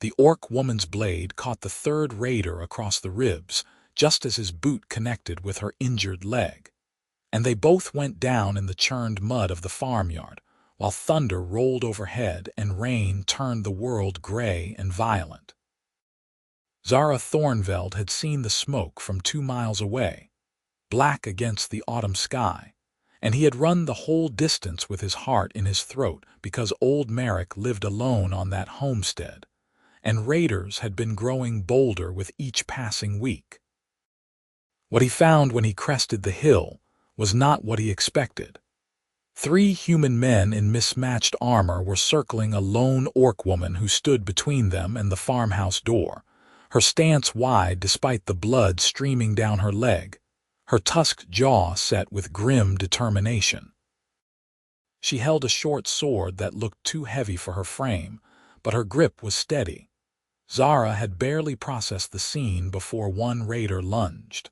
The orc woman's blade caught the third raider across the ribs, just as his boot connected with her injured leg, and they both went down in the churned mud of the farmyard, while thunder rolled overhead and rain turned the world gray and violent. Zara Thornveld had seen the smoke from 2 miles away, black against the autumn sky, and he had run the whole distance with his heart in his throat because old Merrick lived alone on that homestead, and raiders had been growing bolder with each passing week. What he found when he crested the hill was not what he expected. 3 human men in mismatched armor were circling a lone orc woman who stood between them and the farmhouse door, her stance wide despite the blood streaming down her leg, her tusked jaw set with grim determination. She held a short sword that looked too heavy for her frame, but her grip was steady. Zara had barely processed the scene before one raider lunged.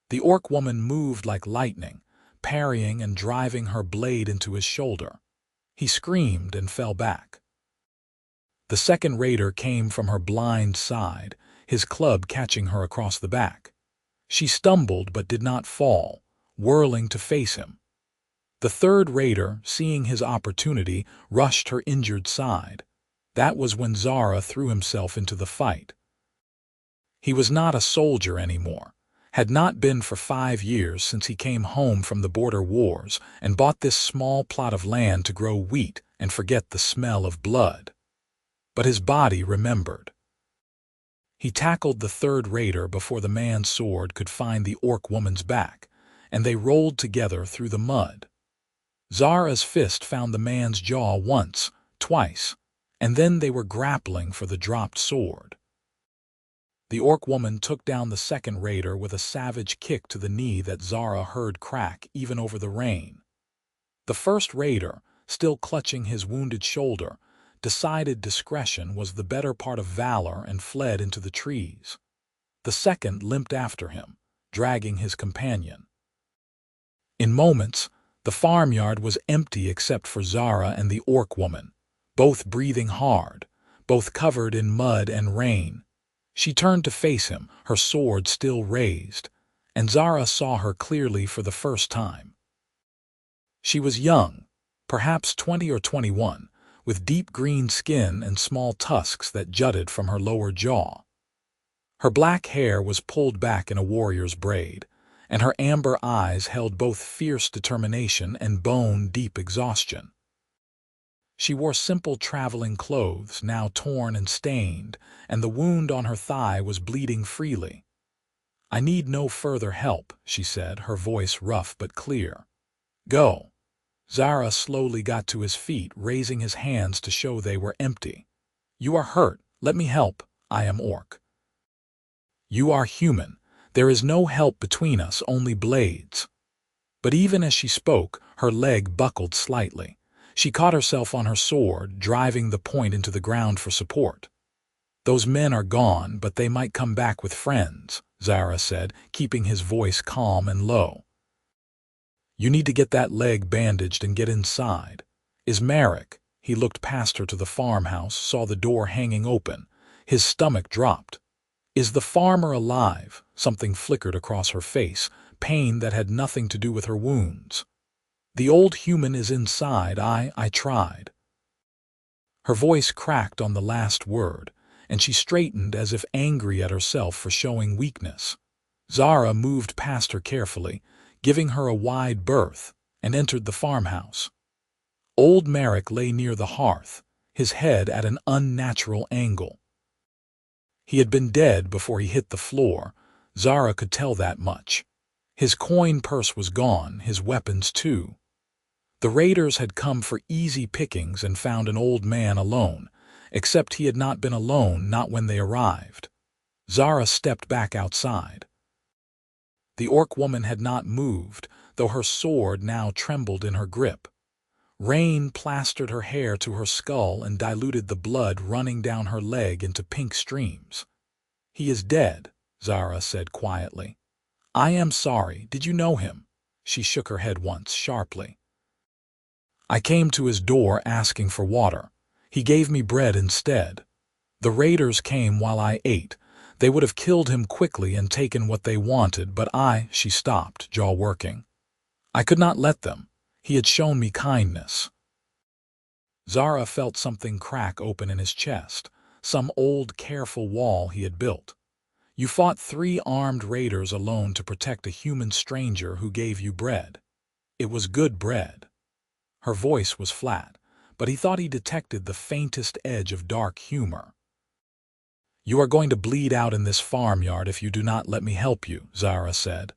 The orc woman moved like lightning, parrying and driving her blade into his shoulder. He screamed and fell back. The second raider came from her blind side, his club catching her across the back. She stumbled but did not fall, whirling to face him. The third raider, seeing his opportunity, rushed her injured side. That was when Zara threw himself into the fight. He was not a soldier anymore, had not been for 5 years since he came home from the border wars and bought this small plot of land to grow wheat and forget the smell of blood. But his body remembered. He tackled the third raider before the man's sword could find the orc woman's back, and they rolled together through the mud. Zara's fist found the man's jaw once, twice, and then they were grappling for the dropped sword. The orc woman took down the second raider with a savage kick to the knee that Zara heard crack even over the rain. The first raider, still clutching his wounded shoulder, decided discretion was the better part of valor and fled into the trees. The second limped after him, dragging his companion. In moments, the farmyard was empty except for Zara and the orc woman, both breathing hard, both covered in mud and rain. She turned to face him, her sword still raised, and Zara saw her clearly for the first time. She was young, perhaps 20 or 21, with deep green skin and small tusks that jutted from her lower jaw. Her black hair was pulled back in a warrior's braid, and her amber eyes held both fierce determination and bone-deep exhaustion. She wore simple traveling clothes, now torn and stained, and the wound on her thigh was bleeding freely. "I need no further help," she said, her voice rough but clear. "Go." Zara slowly got to his feet, raising his hands to show they were empty. "You are hurt. Let me help. I am orc." "You are human. There is no help between us, only blades." But even as she spoke, her leg buckled slightly. She caught herself on her sword, driving the point into the ground for support. "Those men are gone, but they might come back with friends," Zara said, keeping his voice calm and low. "You need to get that leg bandaged and get inside. Is Merrick?" He looked past her to the farmhouse, saw the door hanging open. His stomach dropped. "Is the farmer alive?" Something flickered across her face, pain that had nothing to do with her wounds. "The old human is inside. I tried." Her voice cracked on the last word, and she straightened as if angry at herself for showing weakness. Zara moved past her carefully, giving her a wide berth, and entered the farmhouse. Old Merrick lay near the hearth, his head at an unnatural angle. He had been dead before he hit the floor. Zara could tell that much. His coin purse was gone, his weapons too. The raiders had come for easy pickings and found an old man alone, except he had not been alone, not when they arrived. Zara stepped back outside. The orc woman had not moved, though her sword now trembled in her grip. Rain plastered her hair to her skull and diluted the blood running down her leg into pink streams. "He is dead," Zara said quietly. "I am sorry. Did you know him?" She shook her head once, sharply. "I came to his door asking for water. He gave me bread instead." The raiders came while I ate. They would have killed him quickly and taken what they wanted, but she stopped, jaw working. I could not let them. He had shown me kindness. Zara felt something crack open in his chest, some old, careful wall he had built. You fought 3 armed raiders alone to protect a human stranger who gave you bread. It was good bread. Her voice was flat, but he thought he detected the faintest edge of dark humor. You are going to bleed out in this farmyard if you do not let me help you, Zara said.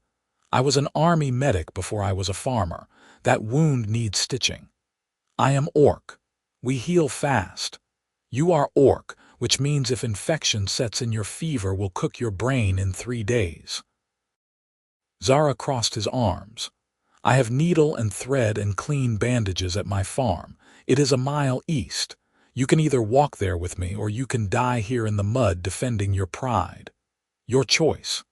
I was an army medic before I was a farmer. That wound needs stitching. I am orc. We heal fast. You are orc, which means if infection sets in, your fever will cook your brain in 3 days. Zara crossed his arms. I have needle and thread and clean bandages at my farm. It is a mile east. You can either walk there with me or you can die here in the mud defending your pride. Your choice.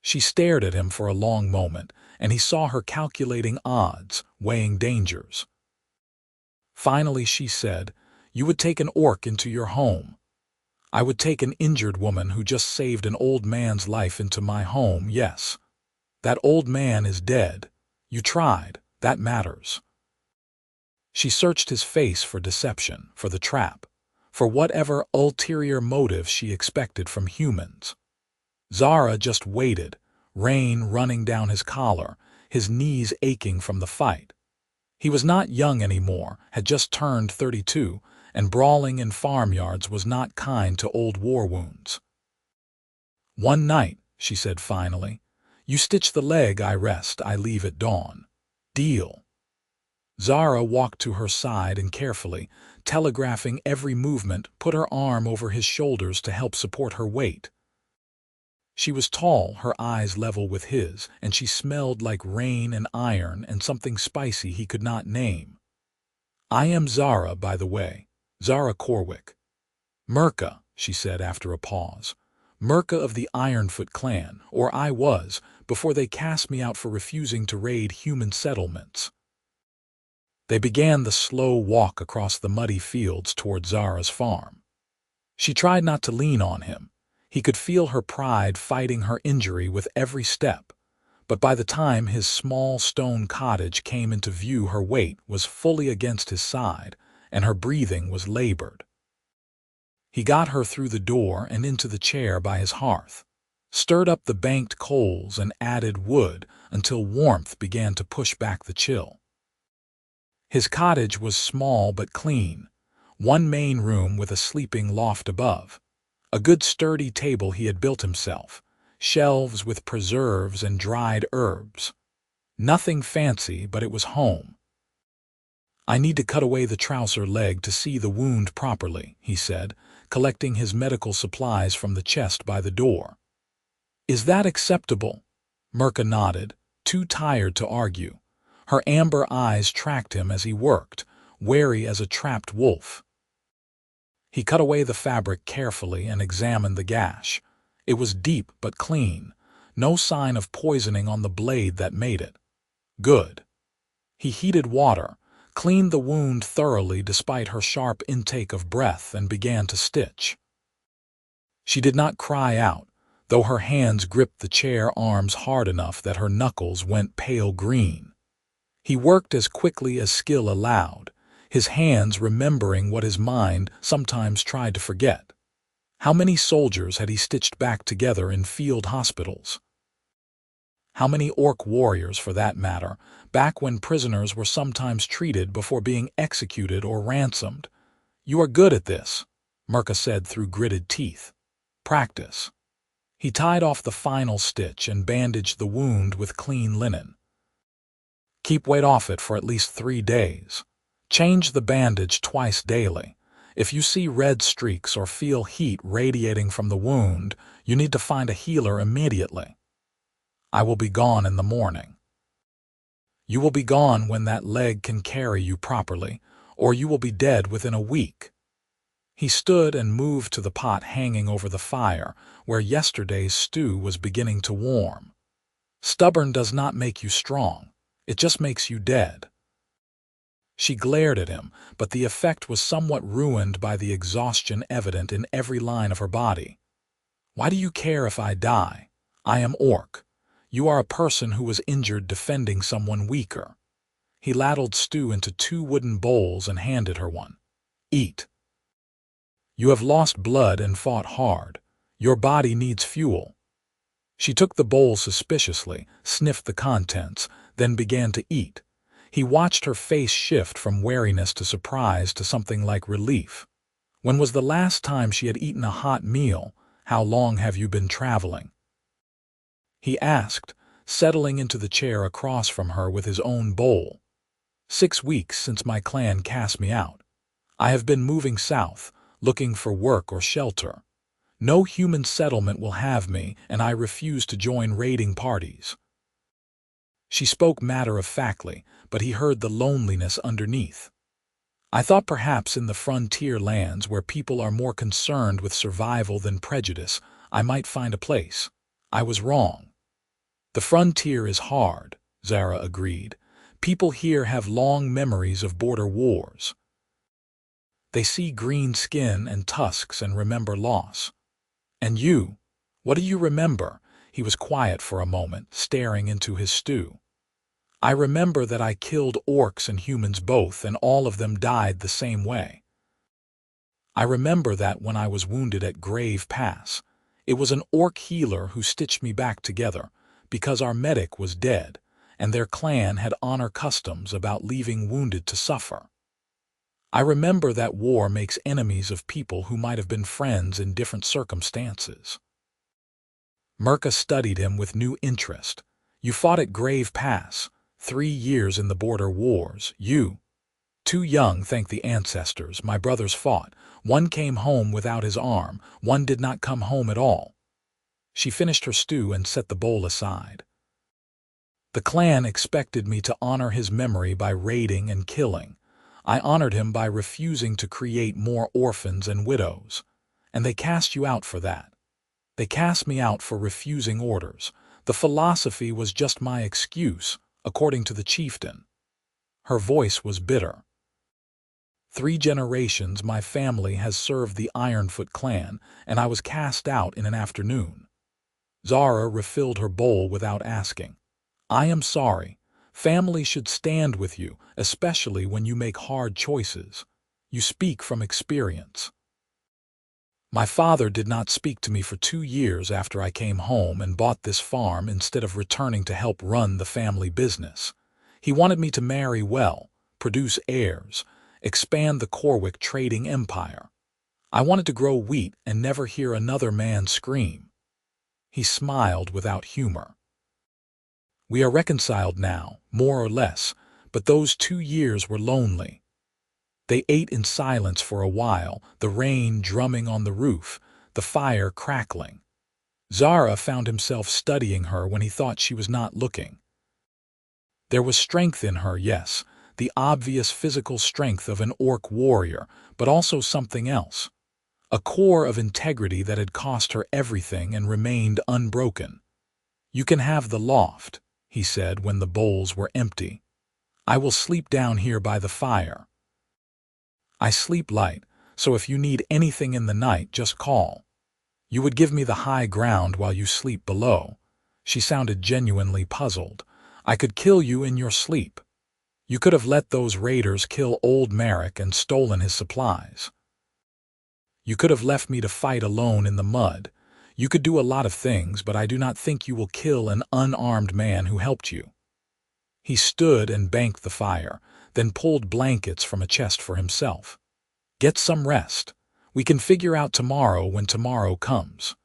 She stared at him for a long moment, and he saw her calculating odds, weighing dangers. Finally she said, You would take an orc into your home. I would take an injured woman who just saved an old man's life into my home, yes. That old man is dead. You tried. That matters. She searched his face for deception, for the trap, for whatever ulterior motive she expected from humans. Zara just waited, rain running down his collar, his knees aching from the fight. He was not young anymore, had just turned 32, and brawling in farmyards was not kind to old war wounds. One night, she said finally, you stitch the leg, I rest, I leave at dawn. Deal. Zara walked to her side and carefully, telegraphing every movement, put her arm over his shoulders to help support her weight. She was tall, her eyes level with his, and she smelled like rain and iron and something spicy he could not name. I am Zara, by the way, Zara Corwick. Murkha, she said after a pause. Murkha of the Ironfoot clan, or I was, before they cast me out for refusing to raid human settlements. They began the slow walk across the muddy fields toward Zara's farm. She tried not to lean on him. He could feel her pride fighting her injury with every step, but by the time his small stone cottage came into view, her weight was fully against his side, and her breathing was labored. He got her through the door and into the chair by his hearth, stirred up the banked coals and added wood until warmth began to push back the chill. His cottage was small but clean, one main room with a sleeping loft above, a good sturdy table he had built himself, shelves with preserves and dried herbs. Nothing fancy, but it was home. I need to cut away the trouser leg to see the wound properly, he said, collecting his medical supplies from the chest by the door. Is that acceptable? Murkha nodded, too tired to argue. Her amber eyes tracked him as he worked, wary as a trapped wolf. He cut away the fabric carefully and examined the gash. It was deep but clean, no sign of poisoning on the blade that made it. Good. He heated water, cleaned the wound thoroughly despite her sharp intake of breath, and began to stitch. She did not cry out, though her hands gripped the chair arms hard enough that her knuckles went pale green. He worked as quickly as skill allowed, his hands remembering what his mind sometimes tried to forget. How many soldiers had he stitched back together in field hospitals? How many orc warriors, for that matter, back when prisoners were sometimes treated before being executed or ransomed? You are good at this, Murkha said through gritted teeth. Practice. He tied off the final stitch and bandaged the wound with clean linen. Keep weight off it for at least 3 days. Change the bandage twice daily. If you see red streaks or feel heat radiating from the wound, you need to find a healer immediately. I will be gone in the morning. You will be gone when that leg can carry you properly, or you will be dead within a week. He stood and moved to the pot hanging over the fire, where yesterday's stew was beginning to warm. Stubborn does not make you strong. It just makes you dead. She glared at him, but the effect was somewhat ruined by the exhaustion evident in every line of her body. "Why do you care if I die? I am orc. You are a person who was injured defending someone weaker." He ladled stew into 2 wooden bowls and handed her one. "Eat. You have lost blood and fought hard. Your body needs fuel." She took the bowl suspiciously, sniffed the contents, then began to eat. He watched her face shift from wariness to surprise to something like relief. When was the last time she had eaten a hot meal? "How long have you been traveling?" he asked, settling into the chair across from her with his own bowl. 6 weeks since my clan cast me out. I have been moving south, looking for work or shelter. No human settlement will have me, and I refuse to join raiding parties." She spoke matter-of-factly, but he heard the loneliness underneath. "I thought perhaps in the frontier lands where people are more concerned with survival than prejudice, I might find a place. I was wrong." "The frontier is hard," Zara agreed. "People here have long memories of border wars. They see green skin and tusks and remember loss. And you, what do you remember?" He was quiet for a moment, staring into his stew. "I remember that I killed orcs and humans both, and all of them died the same way. I remember that when I was wounded at Grave Pass, it was an orc healer who stitched me back together, because our medic was dead, and their clan had honor customs about leaving wounded to suffer. I remember that war makes enemies of people who might have been friends in different circumstances." Murkha studied him with new interest. "You fought at Grave Pass, 3 years in the border wars. You." "Too young, thank the ancestors. My brothers fought. One came home without his arm. One did not come home at all." She finished her stew and set the bowl aside. "The clan expected me to honor his memory by raiding and killing. I honored him by refusing to create more orphans and widows. And they cast you out for that. They cast me out for refusing orders. The philosophy was just my excuse, according to the chieftain." Her voice was bitter. 3 generations my family has served the Ironfoot clan, and I was cast out in an afternoon." Zara refilled her bowl without asking. "I am sorry. Family should stand with you, especially when you make hard choices. You speak from experience." "My father did not speak to me for 2 years after I came home and bought this farm instead of returning to help run the family business. He wanted me to marry well, produce heirs, expand the Corwick trading empire. I wanted to grow wheat and never hear another man scream." He smiled without humor. "We are reconciled now, more or less, but those 2 years were lonely." They ate in silence for a while, the rain drumming on the roof, the fire crackling. Zara found himself studying her when he thought she was not looking. There was strength in her, yes, the obvious physical strength of an orc warrior, but also something else. A core of integrity that had cost her everything and remained unbroken. "You can have the loft," he said when the bowls were empty. "I will sleep down here by the fire. I sleep light, so if you need anything in the night, just call. You would give me the high ground while you sleep below." She sounded genuinely puzzled. "I could kill you in your sleep. You could have let those raiders kill old Merrick and stolen his supplies. You could have left me to fight alone in the mud. You could do a lot of things, but I do not think you will kill an unarmed man who helped you." He stood and banked the fire, then pulled blankets from a chest for himself. "Get some rest. We can figure out tomorrow when tomorrow comes."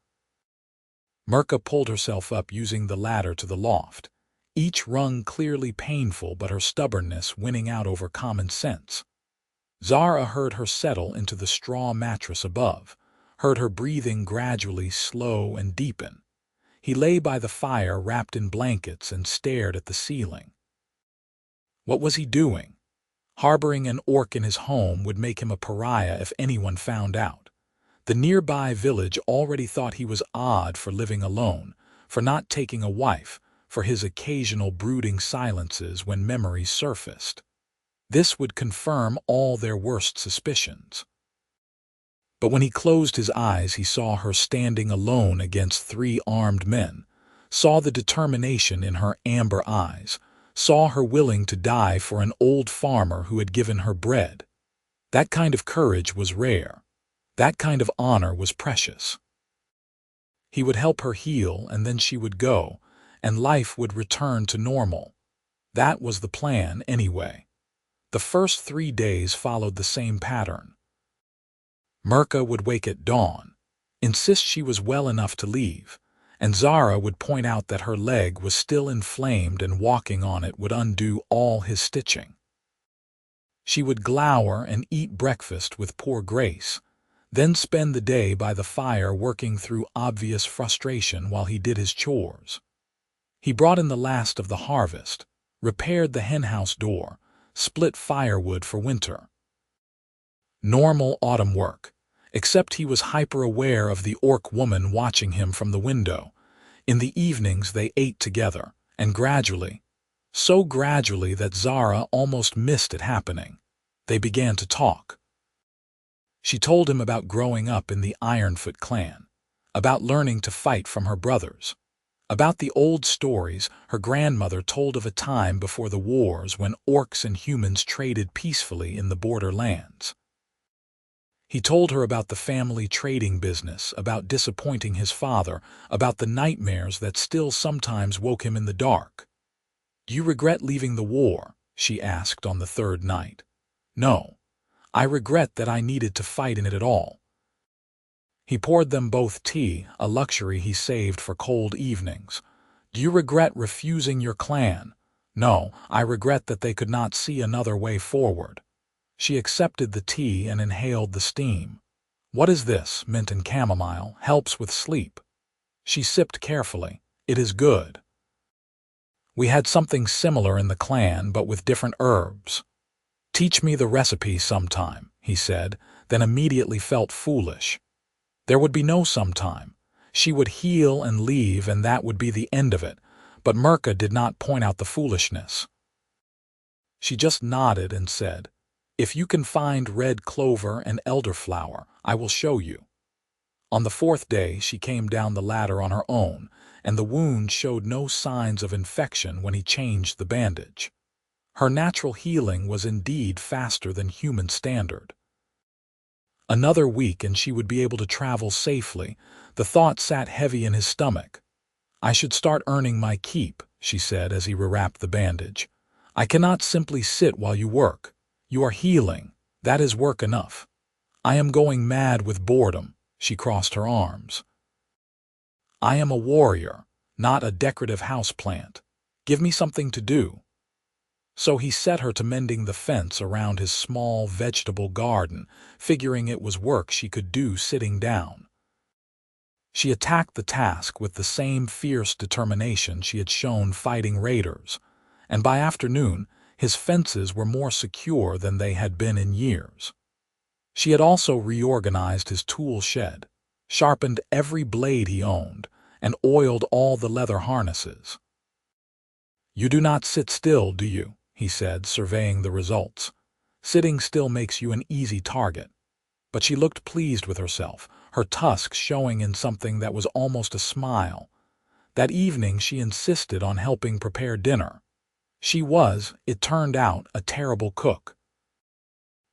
Murkha pulled herself up using the ladder to the loft, each rung clearly painful but her stubbornness winning out over common sense. Zara heard her settle into the straw mattress above, heard her breathing gradually slow and deepen. He lay by the fire wrapped in blankets and stared at the ceiling. What was he doing? Harboring an orc in his home would make him a pariah if anyone found out. The nearby village already thought he was odd for living alone, for not taking a wife, for his occasional brooding silences when memories surfaced. This would confirm all their worst suspicions. But when he closed his eyes, he saw her standing alone against 3 armed men, saw the determination in her amber eyes, saw her willing to die for an old farmer who had given her bread. That kind of courage was rare. That kind of honor was precious. He would help her heal, and then she would go, and life would return to normal. That was the plan, anyway. The first 3 days followed the same pattern. Murkha would wake at dawn, insist she was well enough to leave, and Zara would point out that her leg was still inflamed and walking on it would undo all his stitching. She would glower and eat breakfast with poor grace, then spend the day by the fire working through obvious frustration while he did his chores. He brought in the last of the harvest, repaired the henhouse door, split firewood for winter. Normal autumn work, except he was hyper-aware of the orc woman watching him from the window. In the evenings they ate together, and gradually, so gradually that Zara almost missed it happening, they began to talk. She told him about growing up in the Ironfoot clan, about learning to fight from her brothers, about the old stories her grandmother told of a time before the wars when orcs and humans traded peacefully in the borderlands. He told her about the family trading business, about disappointing his father, about the nightmares that still sometimes woke him in the dark. "Do you regret leaving the war?" she asked on the 3rd night. "No. I regret that I needed to fight in it at all." He poured them both tea, a luxury he saved for cold evenings. "Do you regret refusing your clan?" "No, I regret that they could not see another way forward." She accepted the tea and inhaled the steam. "What is this? Mint and chamomile. Helps with sleep." She sipped carefully. "It is good." "We had something similar in the clan, but with different herbs." "Teach me the recipe sometime," he said, then immediately felt foolish. There would be no sometime. She would heal and leave, and that would be the end of it, but Murkha did not point out the foolishness. She just nodded and said, "If you can find red clover and elderflower, I will show you." On the 4th day, she came down the ladder on her own, and the wound showed no signs of infection when he changed the bandage. Her natural healing was indeed faster than human standard. Another week and she would be able to travel safely. The thought sat heavy in his stomach. "I should start earning my keep," she said as he rewrapped the bandage. "I cannot simply sit while you work. You are healing. That is work enough." "I am going mad with boredom." She crossed her arms. "I am a warrior, not a decorative houseplant. Give me something to do." So he set her to mending the fence around his small vegetable garden, figuring it was work she could do sitting down. She attacked the task with the same fierce determination she had shown fighting raiders, and by afternoon his fences were more secure than they had been in years. She had also reorganized his tool shed, sharpened every blade he owned, and oiled all the leather harnesses. "You do not sit still, do you?" he said, surveying the results. "Sitting still makes you an easy target." But she looked pleased with herself, her tusks showing in something that was almost a smile. That evening she insisted on helping prepare dinner. She was, it turned out, a terrible cook.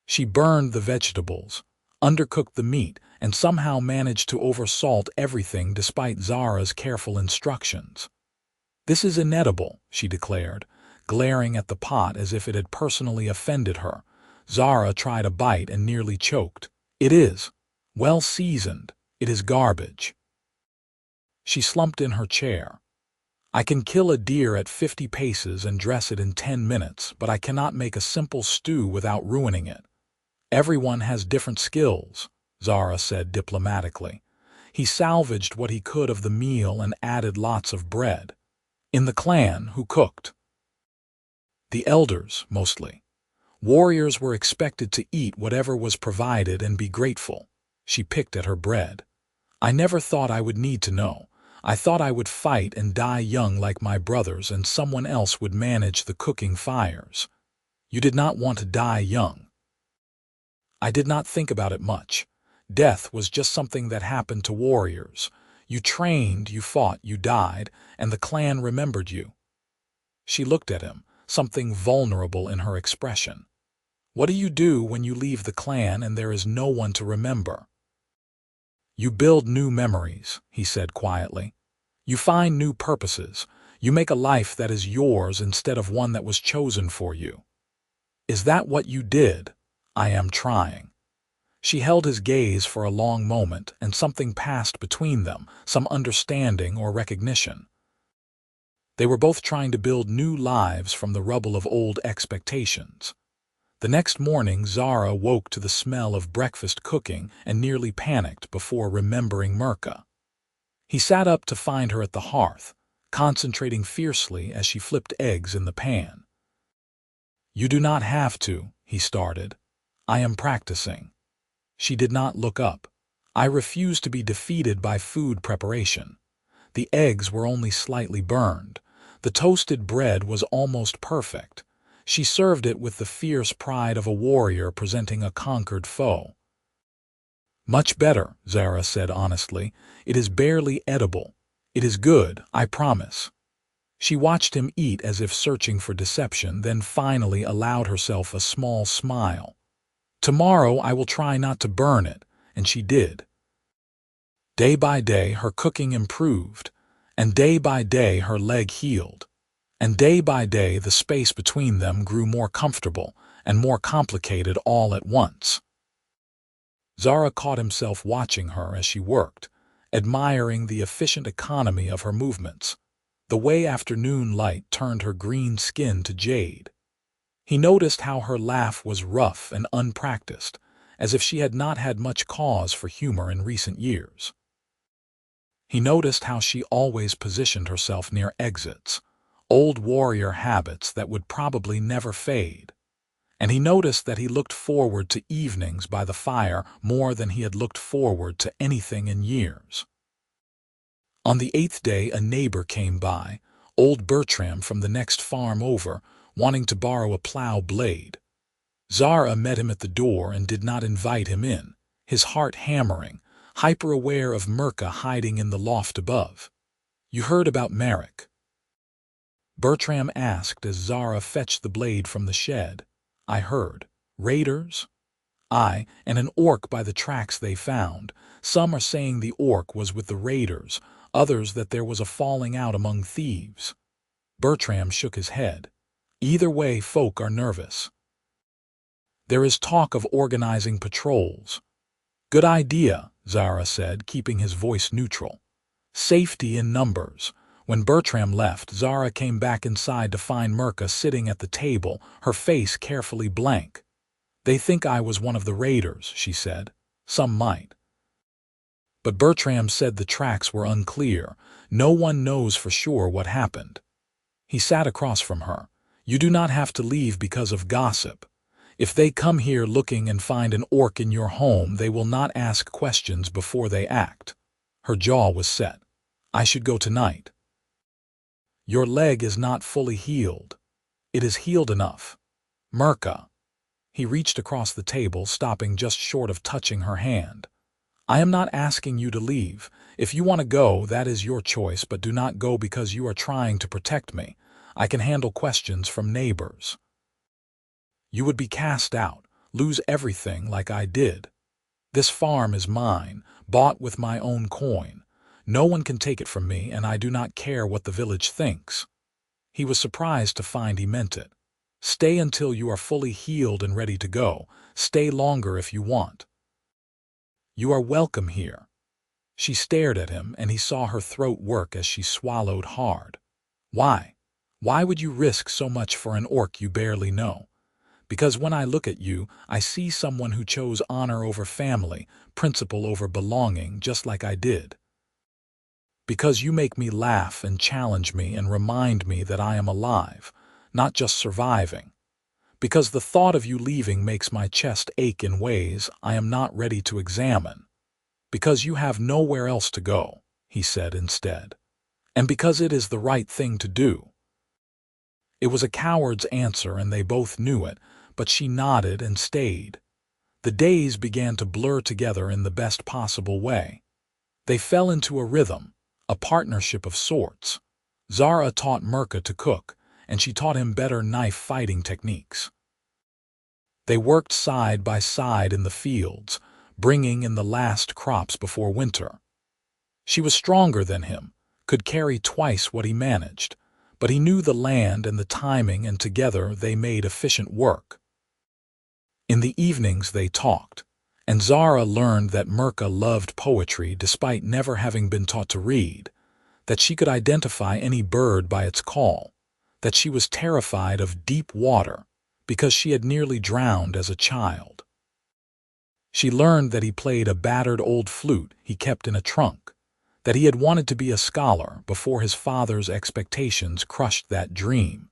She burned the vegetables, undercooked the meat, and somehow managed to oversalt everything despite Zara's careful instructions. "This is inedible," she declared, glaring at the pot as if it had personally offended her. Zara tried a bite and nearly choked. "It is. Well seasoned. It is garbage." She slumped in her chair. "I can kill a deer at 50 paces and dress it in 10 minutes, but I cannot make a simple stew without ruining it." "Everyone has different skills," Zara said diplomatically. He salvaged what he could of the meal and added lots of bread. "In the clan, who cooked?" "The elders, mostly. Warriors were expected to eat whatever was provided and be grateful." She picked at her bread. "I never thought I would need to know. I thought I would fight and die young like my brothers and someone else would manage the cooking fires." You did not want to die young. I did not think about it much. Death was just something that happened to warriors. You trained, you fought, you died, and the clan remembered you. She looked at him, something vulnerable in her expression. What do you do when you leave the clan and there is no one to remember? You build new memories, he said quietly. You find new purposes. You make a life that is yours instead of one that was chosen for you. Is that what you did? I am trying. She held his gaze for a long moment, and something passed between them, some understanding or recognition. They were both trying to build new lives from the rubble of old expectations. The next morning, Zara woke to the smell of breakfast cooking and nearly panicked before remembering Murkha. He sat up to find her at the hearth, concentrating fiercely as she flipped eggs in the pan. You do not have to, he started. I am practicing. She did not look up. I refuse to be defeated by food preparation. The eggs were only slightly burned. The toasted bread was almost perfect. She served it with the fierce pride of a warrior presenting a conquered foe. Much better, Zara said honestly. It is barely edible. It is good, I promise. She watched him eat as if searching for deception, then finally allowed herself a small smile. Tomorrow I will try not to burn it, and she did. Day by day her cooking improved, and day by day her leg healed, and day by day the space between them grew more comfortable and more complicated all at once. Zara caught himself watching her as she worked, admiring the efficient economy of her movements, the way afternoon light turned her green skin to jade. He noticed how her laugh was rough and unpracticed, as if she had not had much cause for humor in recent years. He noticed how she always positioned herself near exits, old warrior habits that would probably never fade. And he noticed that he looked forward to evenings by the fire more than he had looked forward to anything in years. On the 8th day, a neighbor came by, old Bertram from the next farm over, wanting to borrow a plow blade. Zara met him at the door and did not invite him in, his heart hammering, hyper-aware of Murkha hiding in the loft above. You heard about Merrick? Bertram asked as Zara fetched the blade from the shed. I heard. Raiders? Aye, and an orc by the tracks they found. Some are saying the orc was with the raiders, others that there was a falling out among thieves. Bertram shook his head. Either way, folk are nervous. There is talk of organizing patrols. Good idea, Zara said, keeping his voice neutral. Safety in numbers. When Bertram left, Zara came back inside to find Murkha sitting at the table, her face carefully blank. They think I was one of the raiders, she said. Some might. But Bertram said the tracks were unclear. No one knows for sure what happened. He sat across from her. You do not have to leave because of gossip. If they come here looking and find an orc in your home, they will not ask questions before they act. Her jaw was set. I should go tonight. Your leg is not fully healed. It is healed enough. Murkha. He reached across the table, stopping just short of touching her hand. I am not asking you to leave. If you want to go, that is your choice, but do not go because you are trying to protect me. I can handle questions from neighbors. You would be cast out, lose everything like I did. This farm is mine, bought with my own coin. No one can take it from me, and I do not care what the village thinks. He was surprised to find he meant it. Stay until you are fully healed and ready to go. Stay longer if you want. You are welcome here. She stared at him, and he saw her throat work as she swallowed hard. Why? Why would you risk so much for an orc you barely know? Because when I look at you, I see someone who chose honor over family, principle over belonging, just like I did. Because you make me laugh and challenge me and remind me that I am alive, not just surviving. Because the thought of you leaving makes my chest ache in ways I am not ready to examine. Because you have nowhere else to go, he said instead. And because it is the right thing to do. It was a coward's answer, and they both knew it, but she nodded and stayed. The days began to blur together in the best possible way. They fell into a rhythm, a partnership of sorts. Zara taught Murkha to cook, and she taught him better knife-fighting techniques. They worked side by side in the fields, bringing in the last crops before winter. She was stronger than him, could carry twice what he managed, but he knew the land and the timing, and together they made efficient work. In the evenings they talked, and Zara learned that Murkha loved poetry despite never having been taught to read, that she could identify any bird by its call, that she was terrified of deep water because she had nearly drowned as a child. She learned that he played a battered old flute he kept in a trunk, that he had wanted to be a scholar before his father's expectations crushed that dream,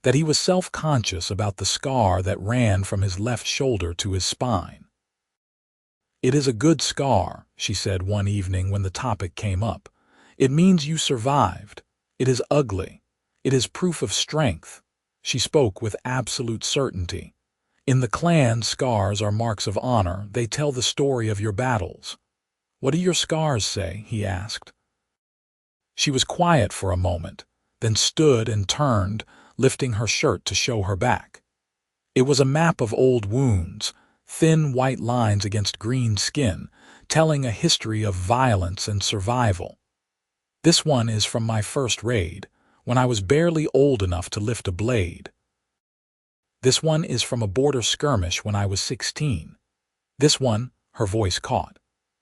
that he was self-conscious about the scar that ran from his left shoulder to his spine. "It is a good scar," she said one evening when the topic came up. "It means you survived. It is ugly. It is proof of strength." She spoke with absolute certainty. "In the clan, scars are marks of honor. They tell the story of your battles." "What do your scars say?" he asked. She was quiet for a moment, then stood and turned, lifting her shirt to show her back. It was a map of old wounds, thin white lines against green skin, telling a history of violence and survival. "This one is from my first raid, when I was barely old enough to lift a blade. This one is from a border skirmish when I was 16. This one," her voice caught.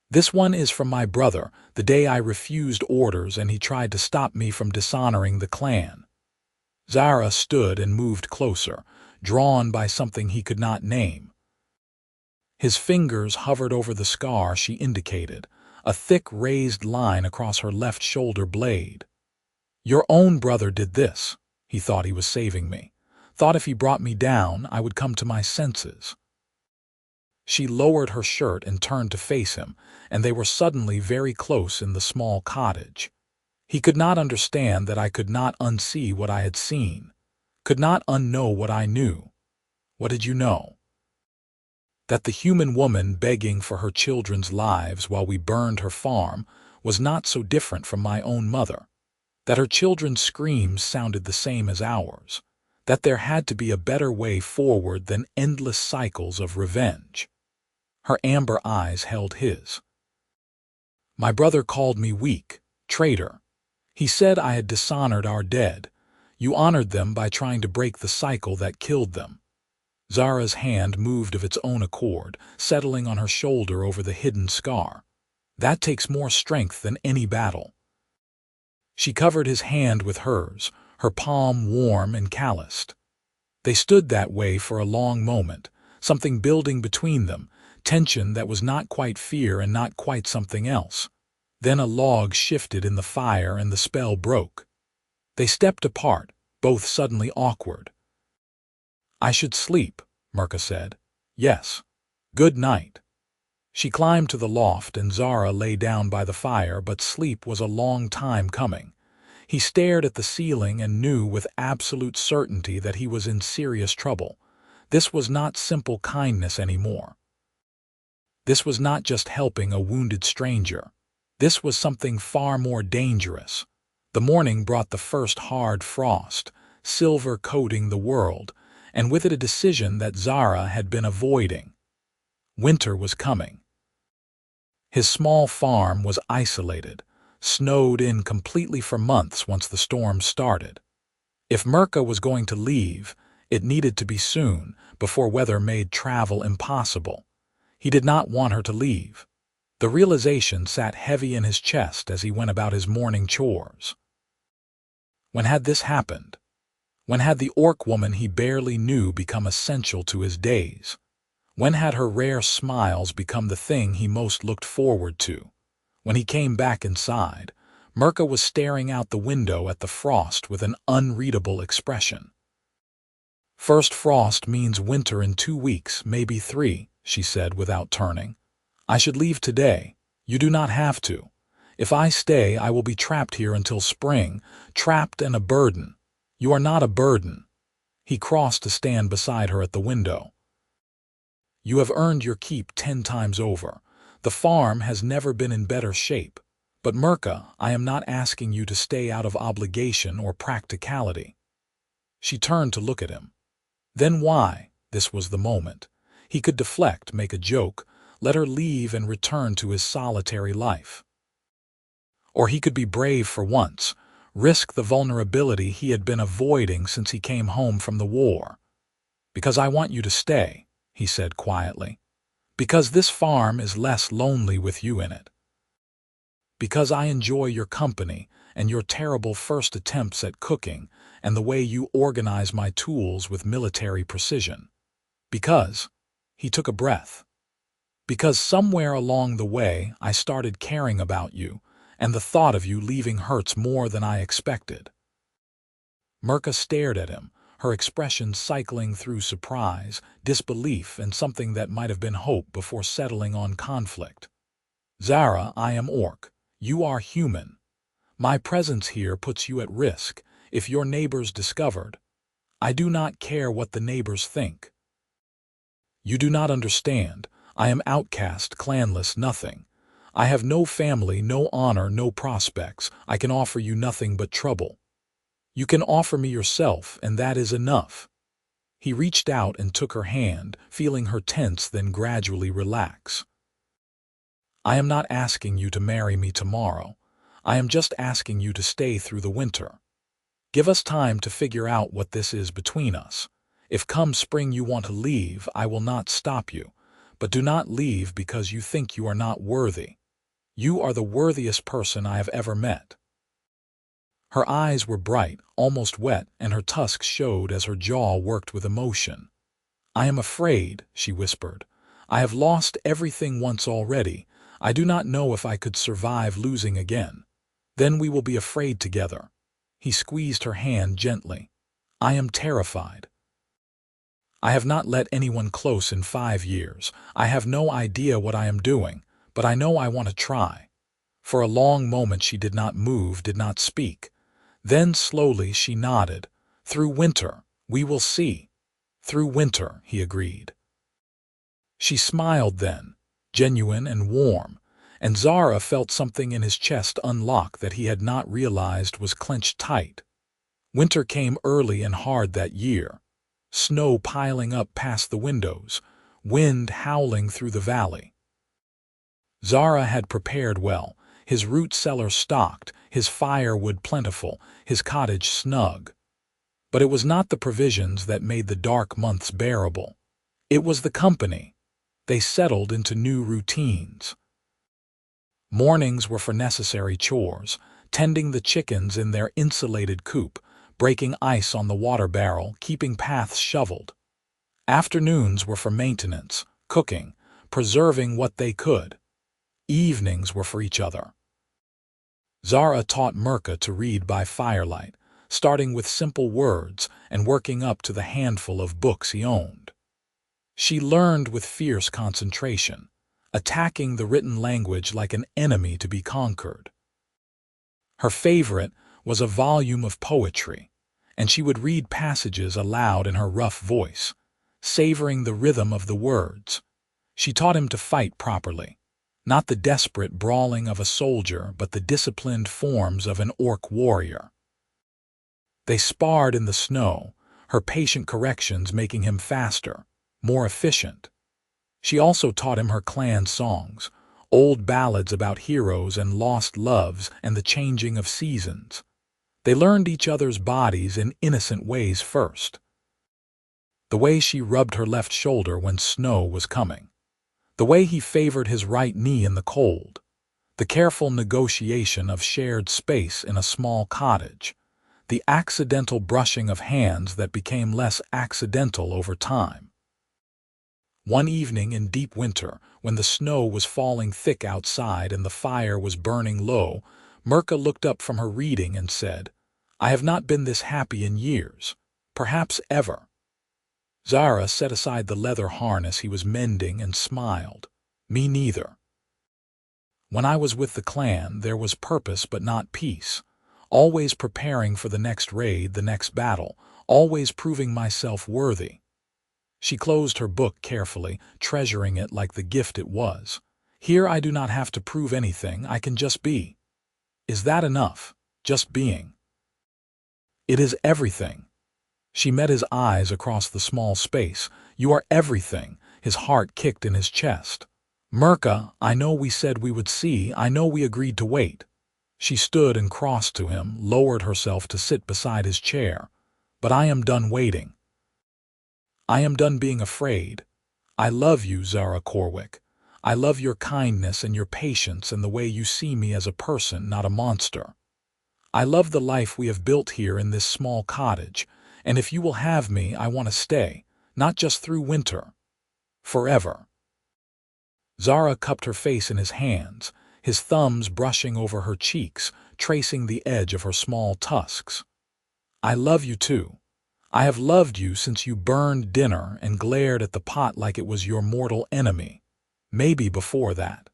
"This one is from my brother, the day I refused orders and he tried to stop me from dishonoring the clan." Zara stood and moved closer, drawn by something he could not name. His fingers hovered over the scar she indicated, a thick raised line across her left shoulder blade. "Your own brother did this." He thought he was saving me. Thought if he brought me down, I would come to my senses. She lowered her shirt and turned to face him, and they were suddenly very close in the small cottage. He could not understand that I could not unsee what I had seen, could not unknow what I knew. "What did you know?" "That the human woman begging for her children's lives while we burned her farm was not so different from my own mother, that her children's screams sounded the same as ours, that there had to be a better way forward than endless cycles of revenge." Her amber eyes held his. "My brother called me weak, traitor. He said I had dishonored our dead. You honored them by trying to break the cycle that killed them." Zara's hand moved of its own accord, settling on her shoulder over the hidden scar. "That takes more strength than any battle." She covered his hand with hers, her palm warm and calloused. They stood that way for a long moment, something building between them, tension that was not quite fear and not quite something else. Then a log shifted in the fire and the spell broke. They stepped apart, both suddenly awkward. "I should sleep," Murkha said. "Yes. Good night." She climbed to the loft and Zara lay down by the fire, but sleep was a long time coming. He stared at the ceiling and knew with absolute certainty that he was in serious trouble. This was not simple kindness anymore. This was not just helping a wounded stranger. This was something far more dangerous. The morning brought the first hard frost, silver coating the world, and with it a decision that Zara had been avoiding. Winter was coming. His small farm was isolated, snowed in completely for months once the storm started. If Murkha was going to leave, it needed to be soon, before weather made travel impossible. He did not want her to leave. The realization sat heavy in his chest as he went about his morning chores. When had this happened? When had the orc woman he barely knew become essential to his days? When had her rare smiles become the thing he most looked forward to? When he came back inside, Murkha was staring out the window at the frost with an unreadable expression. "First frost means winter in 2 weeks, maybe 3, she said without turning. "I should leave today. You do not have to. If I stay, I will be trapped here until spring, trapped and a burden." You are not a burden. He crossed to stand beside her at the window. You have earned your keep 10 times over. The farm has never been in better shape. But Murkha, I am not asking you to stay out of obligation or practicality. She turned to look at him. Then why? This was the moment. He could deflect, make a joke, let her leave and return to his solitary life. Or he could be brave for once, risk the vulnerability he had been avoiding since he came home from the war. Because I want you to stay, he said quietly. Because this farm is less lonely with you in it. Because I enjoy your company and your terrible first attempts at cooking and the way you organize my tools with military precision. Because, he took a breath. Because somewhere along the way I started caring about you, and the thought of you leaving hurts more than I expected. Murkha stared at him, her expression cycling through surprise, disbelief, and something that might have been hope before settling on conflict. Zara, I am orc. You are human. My presence here puts you at risk if your neighbors discovered. I do not care what the neighbors think. You do not understand. I am outcast, clanless, nothing. I have no family, no honor, no prospects. I can offer you nothing but trouble. You can offer me yourself, and that is enough. He reached out and took her hand, feeling her tense, then gradually relax. I am not asking you to marry me tomorrow. I am just asking you to stay through the winter. Give us time to figure out what this is between us. If come spring you want to leave, I will not stop you. But do not leave because you think you are not worthy. You are the worthiest person I have ever met. Her eyes were bright, almost wet, and her tusks showed as her jaw worked with emotion. I am afraid, she whispered. I have lost everything once already. I do not know if I could survive losing again. Then we will be afraid together. He squeezed her hand gently. I am terrified. I have not let anyone close in 5 years. I have no idea what I am doing, but I know I want to try. For a long moment she did not move, did not speak. Then slowly she nodded. Through winter, we will see. Through winter, he agreed. She smiled then, genuine and warm, and Zara felt something in his chest unlock that he had not realized was clenched tight. Winter came early and hard that year. Snow piling up past the windows, wind howling through the valley. Zara had prepared well, his root cellar stocked, his firewood plentiful, his cottage snug. But it was not the provisions that made the dark months bearable. It was the company. They settled into new routines. Mornings were for necessary chores, tending the chickens in their insulated coop, breaking ice on the water barrel, keeping paths shoveled. Afternoons were for maintenance, cooking, preserving what they could. Evenings were for each other. Zara taught Murkha to read by firelight, starting with simple words and working up to the handful of books he owned. She learned with fierce concentration, attacking the written language like an enemy to be conquered. Her favorite was a volume of poetry, and she would read passages aloud in her rough voice, savoring the rhythm of the words. She taught him to fight properly, not the desperate brawling of a soldier, but the disciplined forms of an orc warrior. They sparred in the snow, her patient corrections making him faster, more efficient. She also taught him her clan songs, old ballads about heroes and lost loves and the changing of seasons. They learned each other's bodies in innocent ways first. The way she rubbed her left shoulder when snow was coming. The way he favored his right knee in the cold. The careful negotiation of shared space in a small cottage. The accidental brushing of hands that became less accidental over time. One evening in deep winter, when the snow was falling thick outside and the fire was burning low, Murkha looked up from her reading and said, I have not been this happy in years, perhaps ever. Zara set aside the leather harness he was mending and smiled. Me neither. When I was with the clan, there was purpose but not peace. always preparing for the next raid, the next battle, always proving myself worthy. She closed her book carefully, treasuring it like the gift it was. Here I do not have to prove anything, I can just be. Is that enough? Just being. It is everything. She met his eyes across the small space. You are everything. His heart kicked in his chest. Murkha, I know we said we would see, I know we agreed to wait. She stood and crossed to him, lowered herself to sit beside his chair. But I am done waiting. I am done being afraid. I love you, Zara Corwick. I love your kindness and your patience and the way you see me as a person, not a monster. I love the life we have built here in this small cottage, and if you will have me, I want to stay, not just through winter. Forever. Zara cupped her face in his hands, his thumbs brushing over her cheeks, tracing the edge of her small tusks. I love you too. I have loved you since you burned dinner and glared at the pot like it was your mortal enemy. Maybe before that.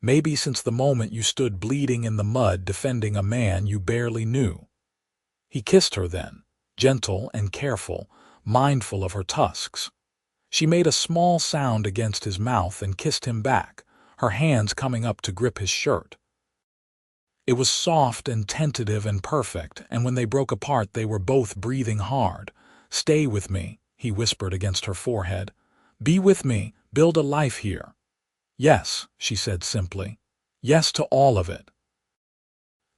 Maybe since the moment you stood bleeding in the mud defending a man you barely knew. He kissed her then, gentle and careful, mindful of her tusks. She made a small sound against his mouth and kissed him back, her hands coming up to grip his shirt. It was soft and tentative and perfect, and when they broke apart they were both breathing hard. Stay with me, he whispered against her forehead. Be with me, build a life here. Yes, she said simply. Yes to all of it.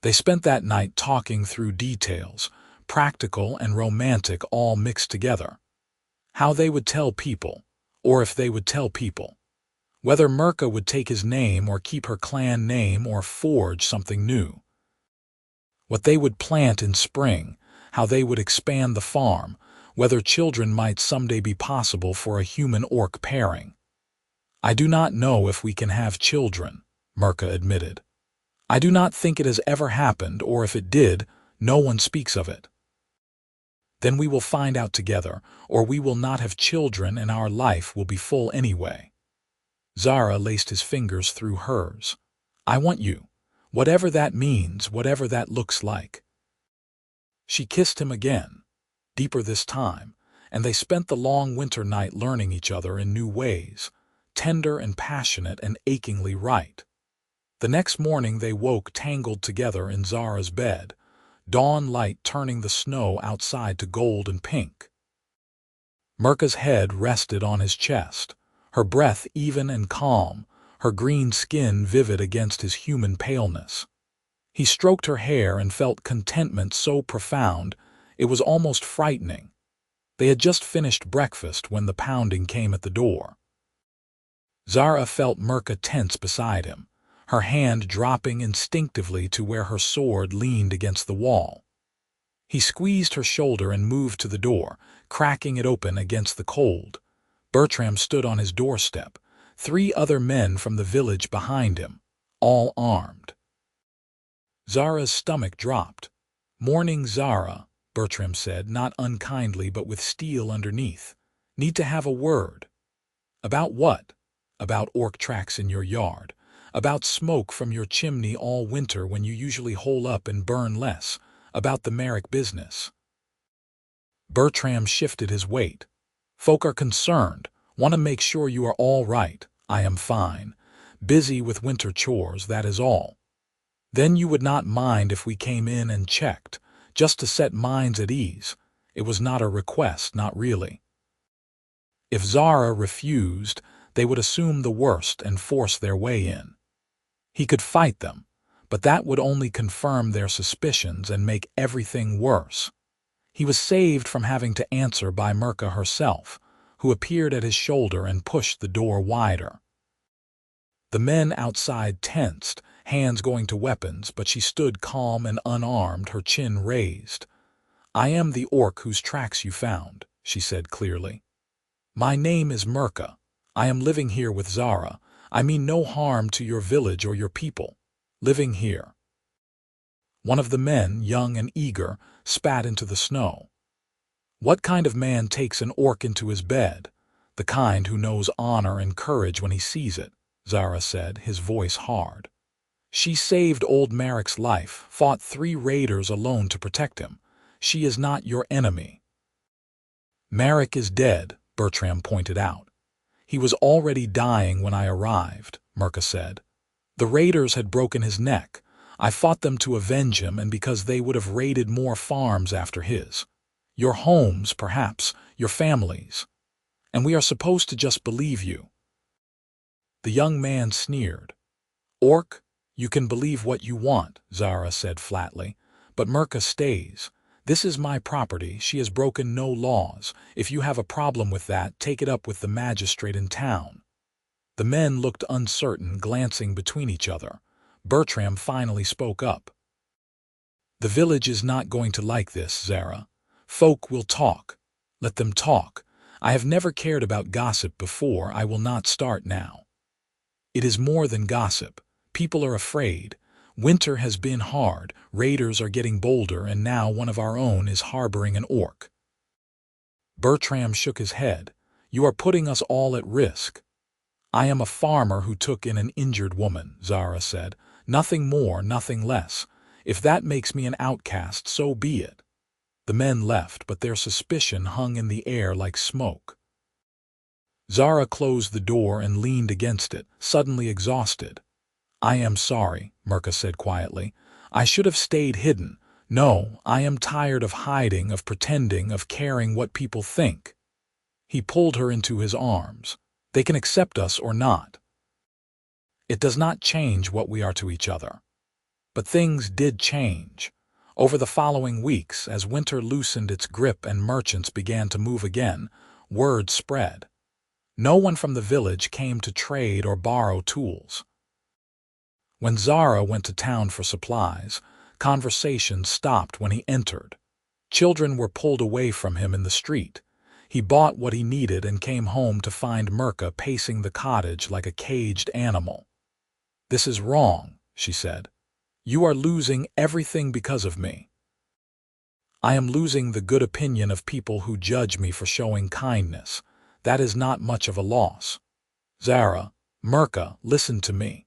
They spent that night talking through details, practical and romantic all mixed together. How they would tell people, or if they would tell people. Whether Murkha would take his name or keep her clan name or forge something new. What they would plant in spring, how they would expand the farm, whether children might someday be possible for a human-orc pairing. I do not know if we can have children, Murkha admitted. I do not think it has ever happened, or if it did, no one speaks of it. Then we will find out together, or we will not have children and our life will be full anyway. Zara laced his fingers through hers. I want you, whatever that means, whatever that looks like. She kissed him again, deeper this time, and they spent the long winter night learning each other in new ways, tender and passionate and achingly right. The next morning they woke tangled together in Zara's bed, dawn light turning the snow outside to gold and pink. Murkha's head rested on his chest, her breath even and calm, her green skin vivid against his human paleness. He stroked her hair and felt contentment so profound it was almost frightening. They had just finished breakfast when the pounding came at the door. Zara felt Murkha tense beside him, her hand dropping instinctively to where her sword leaned against the wall. He squeezed her shoulder and moved to the door, cracking it open against the cold. Bertram stood on his doorstep, 3 other men from the village behind him, all armed. Zara's stomach dropped. Morning, Zara, Bertram said, not unkindly but with steel underneath. Need to have a word. About what? About orc tracks in your yard. About smoke from your chimney all winter when you usually hole up and burn less. About the Merrick business. Bertram shifted his weight. Folk are concerned, want to make sure you are all right. I am fine. Busy with winter chores, that is all. Then you would not mind if we came in and checked, just to set minds at ease. It was not a request, not really. If Zara refused, they would assume the worst and force their way in. He could fight them, but that would only confirm their suspicions and make everything worse. He was saved from having to answer by Murkha herself, who appeared at his shoulder and pushed the door wider. The men outside tensed, hands going to weapons, but she stood calm and unarmed, her chin raised. I am the orc whose tracks you found, she said clearly. My name is Murkha. I am living here with Zara. I mean no harm to your village or your people. Living here. One of the men, young and eager, spat into the snow. What kind of man takes an orc into his bed? The kind who knows honor and courage when he sees it, Zara said, his voice hard. She saved old Merrick's life, fought 3 raiders alone to protect him. She is not your enemy." "Merrick is dead," Bertram pointed out. "He was already dying when I arrived," Murkha said. "The raiders had broken his neck. I fought them to avenge him and because they would have raided more farms after his. Your homes, perhaps, your families. And we are supposed to just believe you." The young man sneered. "Orc, you can believe what you want," Zara said flatly. "But Murkha stays. This is my property. She has broken no laws. If you have a problem with that, take it up with the magistrate in town." The men looked uncertain, glancing between each other. Bertram finally spoke up. "The village is not going to like this, Zara. Folk will talk. Let them talk. I have never cared about gossip before. I will not start now. It is more than gossip. People are afraid. Winter has been hard, raiders are getting bolder, and now one of our own is harboring an orc." Bertram shook his head. "You are putting us all at risk." "I am a farmer who took in an injured woman," Zara said. "Nothing more, nothing less. If that makes me an outcast, so be it." The men left, but their suspicion hung in the air like smoke. Zara closed the door and leaned against it, suddenly exhausted. "I am sorry," Murkha said quietly. "I should have stayed hidden. No, I am tired of hiding, of pretending, of caring what people think." He pulled her into his arms. "They can accept us or not. It does not change what we are to each other." But things did change. Over the following weeks, as winter loosened its grip and merchants began to move again, word spread. No one from the village came to trade or borrow tools. When Zara went to town for supplies, conversation stopped when he entered. Children were pulled away from him in the street. He bought what he needed and came home to find Murkha pacing the cottage like a caged animal. "This is wrong," she said. "You are losing everything because of me. I am losing the good opinion of people who judge me for showing kindness. That is not much of a loss. Zara, Murkha, listen to me."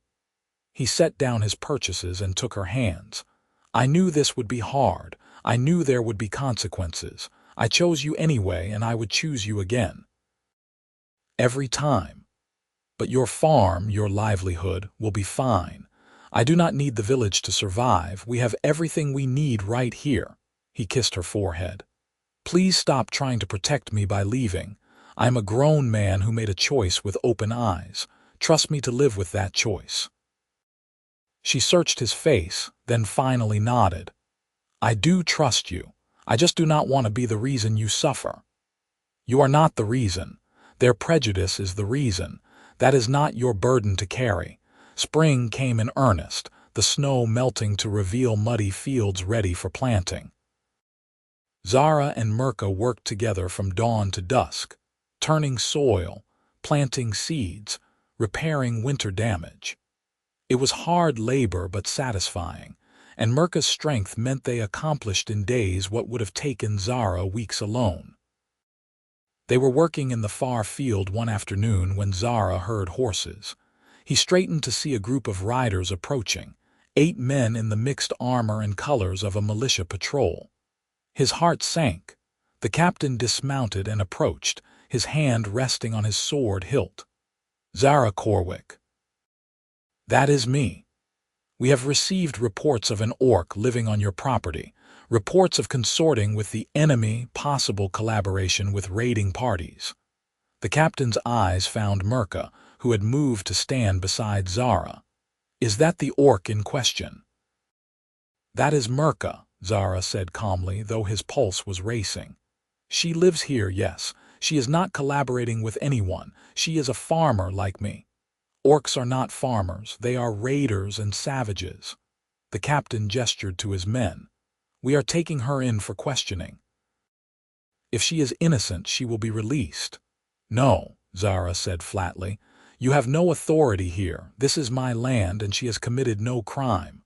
He set down his purchases and took her hands. "I knew this would be hard. I knew there would be consequences. I chose you anyway, and I would choose you again. Every time. But your farm, your livelihood, will be fine. I do not need the village to survive. We have everything we need right here." He kissed her forehead. "Please stop trying to protect me by leaving. I am a grown man who made a choice with open eyes. Trust me to live with that choice." She searched his face, then finally nodded. "I do trust you. I just do not want to be the reason you suffer." "You are not the reason. Their prejudice is the reason. That is not your burden to carry. Spring came in earnest, the snow melting to reveal muddy fields ready for planting." Zara and Murkha worked together from dawn to dusk, turning soil, planting seeds, repairing winter damage. It was hard labor but satisfying, and Murkha's strength meant they accomplished in days what would have taken Zara weeks alone. They were working in the far field one afternoon when Zara heard horses. He straightened to see a group of riders approaching, 8 men in the mixed armor and colors of a militia patrol. His heart sank. The captain dismounted and approached, his hand resting on his sword hilt. "Zara Corwick." "That is me. We have received reports of an orc living on your property, reports of consorting with the enemy, possible collaboration with raiding parties." The captain's eyes found Murkha, who had moved to stand beside Zara. "Is that the orc in question?" "That is Murkha," Zara said calmly, though his pulse was racing. "She lives here, yes. She is not collaborating with anyone. She is a farmer like me." "Orcs are not farmers. They are raiders and savages." The captain gestured to his men. "We are taking her in for questioning. If she is innocent, she will be released." "No," Zara said flatly. "You have no authority here. This is my land, and she has committed no crime.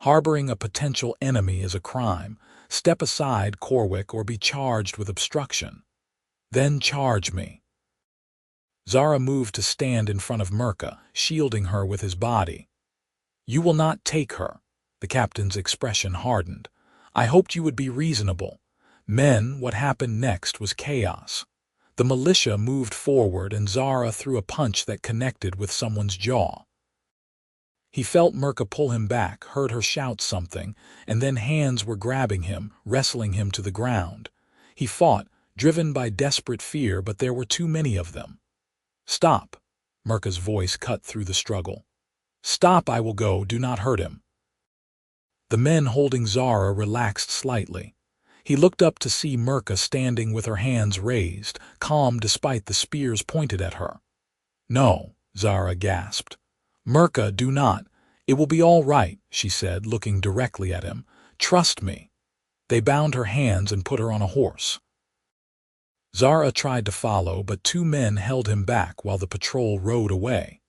Harboring a potential enemy is a crime. Step aside, Corwick, or be charged with obstruction." "Then charge me." Zara moved to stand in front of Murkha, shielding her with his body. You will not take her. The captain's expression hardened. I hoped you would be reasonable. Men, what happened next was chaos. The militia moved forward and Zara threw a punch that connected with someone's jaw. He felt Murkha pull him back, heard her shout something, and then hands were grabbing him, wrestling him to the ground. He fought, driven by desperate fear, but there were too many of them. Stop! Murkha's voice cut through the struggle. Stop, I will go, do not hurt him. The men holding Zara relaxed slightly. He looked up to see Murkha standing with her hands raised, calm despite the spears pointed at her. No, Zara gasped. Murkha, do not. It will be all right, she said, looking directly at him. Trust me. They bound her hands and put her on a horse. Zara tried to follow, but two men held him back while the patrol rode away.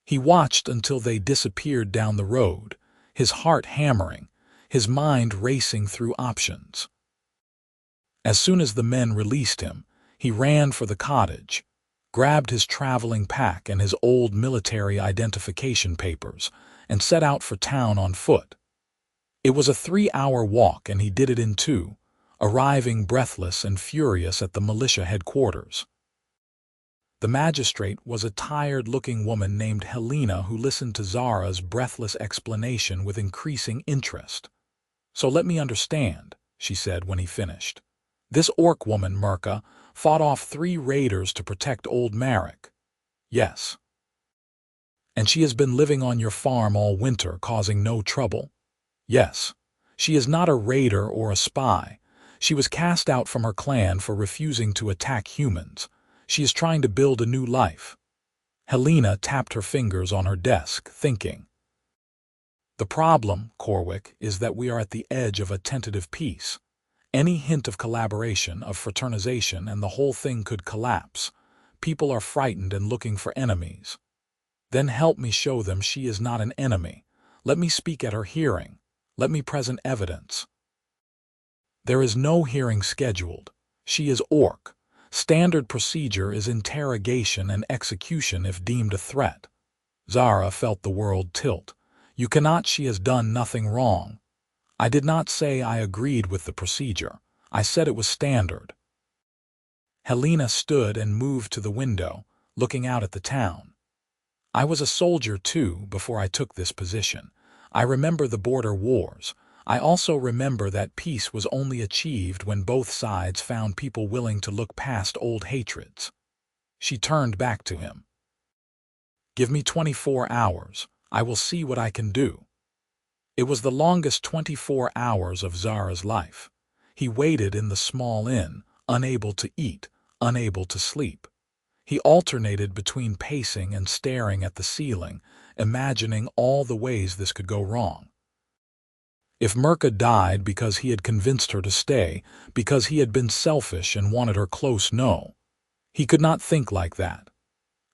He watched until they disappeared down the road, his heart hammering, his mind racing through options. As soon as the men released him, he ran for the cottage, grabbed his traveling pack and his old military identification papers, and set out for town on foot. It was a 3-hour walk, and he did it in 2, arriving breathless and furious at the militia headquarters. The magistrate was a tired-looking woman named Helena who listened to Zara's breathless explanation with increasing interest. So let me understand, she said when he finished. This orc woman, Murkha, fought off 3 raiders to protect old Marek. Yes. And she has been living on your farm all winter, causing no trouble. Yes. She is not a raider or a spy. She was cast out from her clan for refusing to attack humans. She is trying to build a new life. Helena tapped her fingers on her desk, thinking. The problem, Corwick, is that we are at the edge of a tentative peace. Any hint of collaboration, of fraternization, and the whole thing could collapse. People are frightened and looking for enemies. Then help me show them she is not an enemy. Let me speak at her hearing. Let me present evidence. There is no hearing scheduled. She is orc. Standard procedure is interrogation and execution if deemed a threat. Zara felt the world tilt. You cannot, she has done nothing wrong. I did not say I agreed with the procedure. I said it was standard. Helena stood and moved to the window, looking out at the town. I was a soldier too before I took this position. I remember the border wars. I also remember that peace was only achieved when both sides found people willing to look past old hatreds. She turned back to him. Give me 24 hours. I will see what I can do. It was the longest 24 hours of Zara's life. He waited in the small inn, unable to eat, unable to sleep. He alternated between pacing and staring at the ceiling, imagining all the ways this could go wrong. If Murkha died because he had convinced her to stay, because he had been selfish and wanted her close, no. He could not think like that.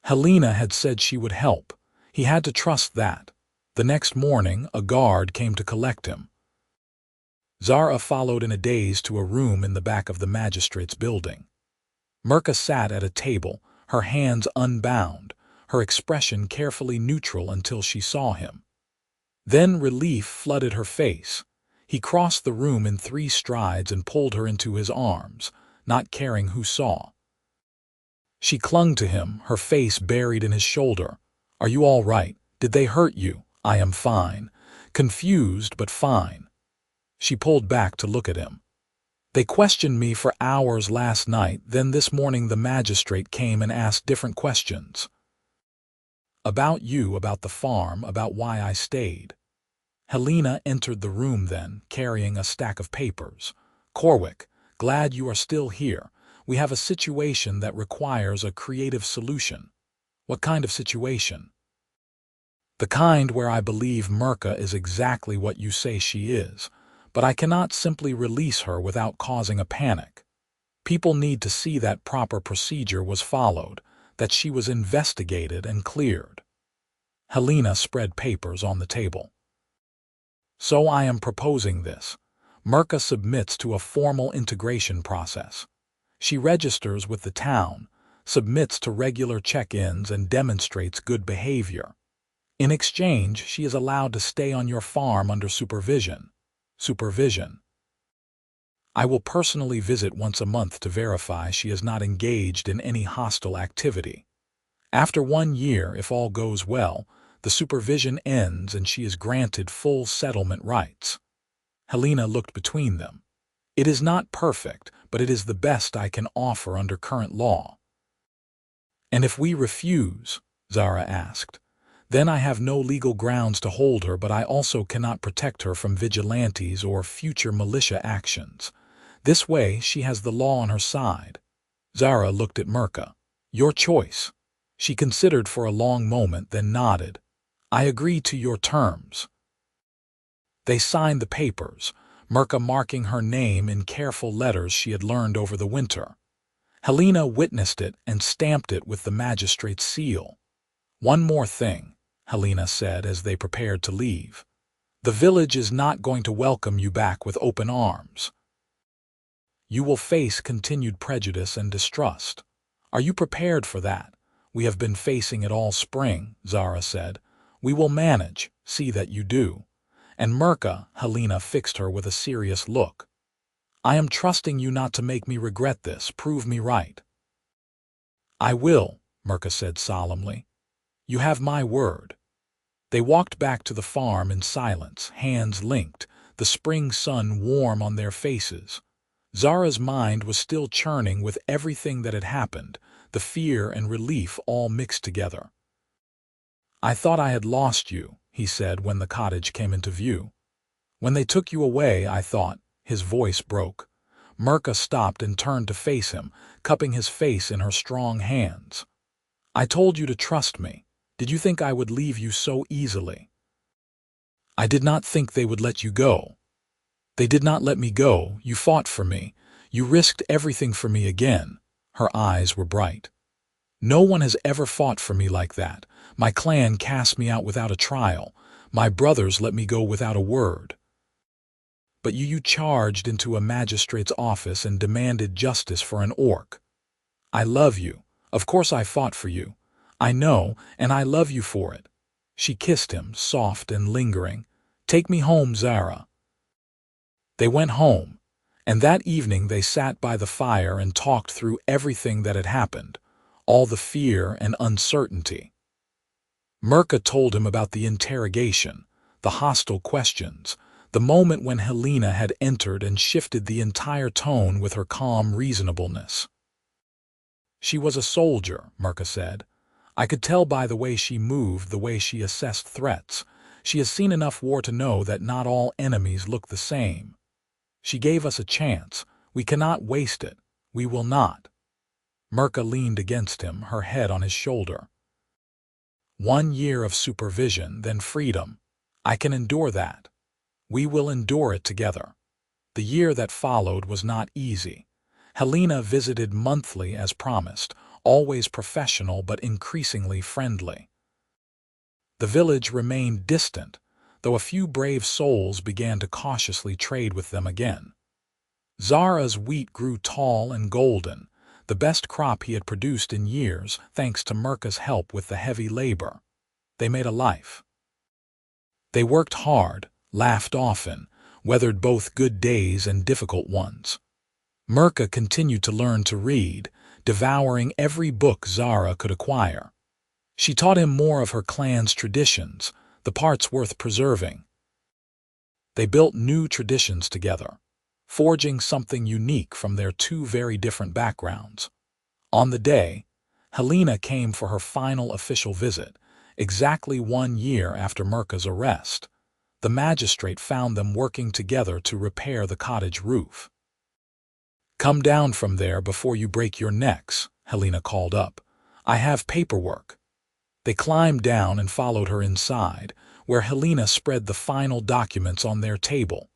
Helena had said she would help. He had to trust that. The next morning, a guard came to collect him. Zara followed in a daze to a room in the back of the magistrate's building. Murkha sat at a table, her hands unbound, her expression carefully neutral until she saw him. Then relief flooded her face. He crossed the room in 3 strides and pulled her into his arms, not caring who saw. She clung to him, her face buried in his shoulder. Are you all right? Did they hurt you? I am fine. Confused, but fine. She pulled back to look at him. They questioned me for hours last night, then this morning the magistrate came and asked different questions. About you, about the farm, about why I stayed. Helena entered the room then, carrying a stack of papers. Corwick, glad you are still here. We have a situation that requires a creative solution. What kind of situation? The kind where I believe Murkha is exactly what you say she is, but I cannot simply release her without causing a panic. People need to see that proper procedure was followed, that she was investigated and cleared. Helena spread papers on the table. So I am proposing this. Murkha submits to a formal integration process. She registers with the town, submits to regular check-ins and demonstrates good behavior. In exchange, she is allowed to stay on your farm under supervision. Supervision. I will personally visit once a month to verify she is not engaged in any hostile activity. After 1 year, if all goes well, the supervision ends and she is granted full settlement rights. Helena looked between them. It is not perfect, but it is the best I can offer under current law. And if we refuse, Zara asked, then I have no legal grounds to hold her, but I also cannot protect her from vigilantes or future militia actions. This way, she has the law on her side. Zara looked at Murkha. Your choice. She considered for a long moment, then nodded. I agree to your terms. They signed the papers, Murkha marking her name in careful letters she had learned over the winter. Helena witnessed it and stamped it with the magistrate's seal. One more thing, Helena said as they prepared to leave. The village is not going to welcome you back with open arms. You will face continued prejudice and distrust. Are you prepared for that? We have been facing it all spring, Zara said. We will manage, see that you do. And Murkha, Helena fixed her with a serious look. I am trusting you not to make me regret this. Prove me right. I will, Murkha said solemnly. You have my word. They walked back to the farm in silence, hands linked, the spring sun warm on their faces. Zara's mind was still churning with everything that had happened, the fear and relief all mixed together. I thought I had lost you, he said when the cottage came into view. When they took you away, I thought. His voice broke. Murkha stopped and turned to face him, cupping his face in her strong hands. I told you to trust me. Did you think I would leave you so easily? I did not think they would let you go. They did not let me go. You fought for me. You risked everything for me again. Her eyes were bright. No one has ever fought for me like that. My clan cast me out without a trial. My brothers let me go without a word. But you charged into a magistrate's office and demanded justice for an orc. I love you. Of course I fought for you. I know, and I love you for it. She kissed him, soft and lingering. Take me home, Zara. They went home, and that evening they sat by the fire and talked through everything that had happened, all the fear and uncertainty. Murkha told him about the interrogation, the hostile questions, the moment when Helena had entered and shifted the entire tone with her calm reasonableness. She was a soldier, Murkha said. I could tell by the way she moved, the way she assessed threats. She has seen enough war to know that not all enemies look the same. She gave us a chance. We cannot waste it. We will not. Murkha leaned against him, her head on his shoulder. 1 year of supervision, then freedom. I can endure that. We will endure it together. The year that followed was not easy. Helena visited monthly as promised, always professional but increasingly friendly. The village remained distant, though a few brave souls began to cautiously trade with them again. Zara's wheat grew tall and golden, the best crop he had produced in years, thanks to Murkha's help with the heavy labor. They made a life. They worked hard, laughed often, weathered both good days and difficult ones. Murkha continued to learn to read, devouring every book Zara could acquire. She taught him more of her clan's traditions, the parts worth preserving. They built new traditions together, forging something unique from their two very different backgrounds. On the day, Helena came for her final official visit, exactly 1 year after Murkha's arrest. The magistrate found them working together to repair the cottage roof. Come down from there before you break your necks, Helena called up. I have paperwork. They climbed down and followed her inside, where Helena spread the final documents on their table.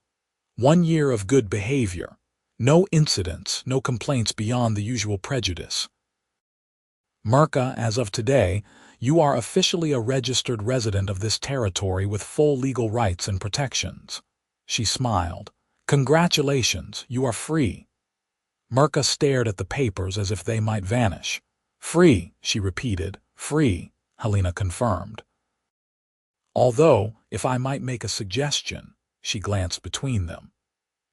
1 year of good behavior. No incidents, no complaints beyond the usual prejudice. Murkha, as of today, you are officially a registered resident of this territory with full legal rights and protections. She smiled. Congratulations, you are free. Murkha stared at the papers as if they might vanish. Free, she repeated. Free, Helena confirmed. Although, if I might make a suggestion, she glanced between them.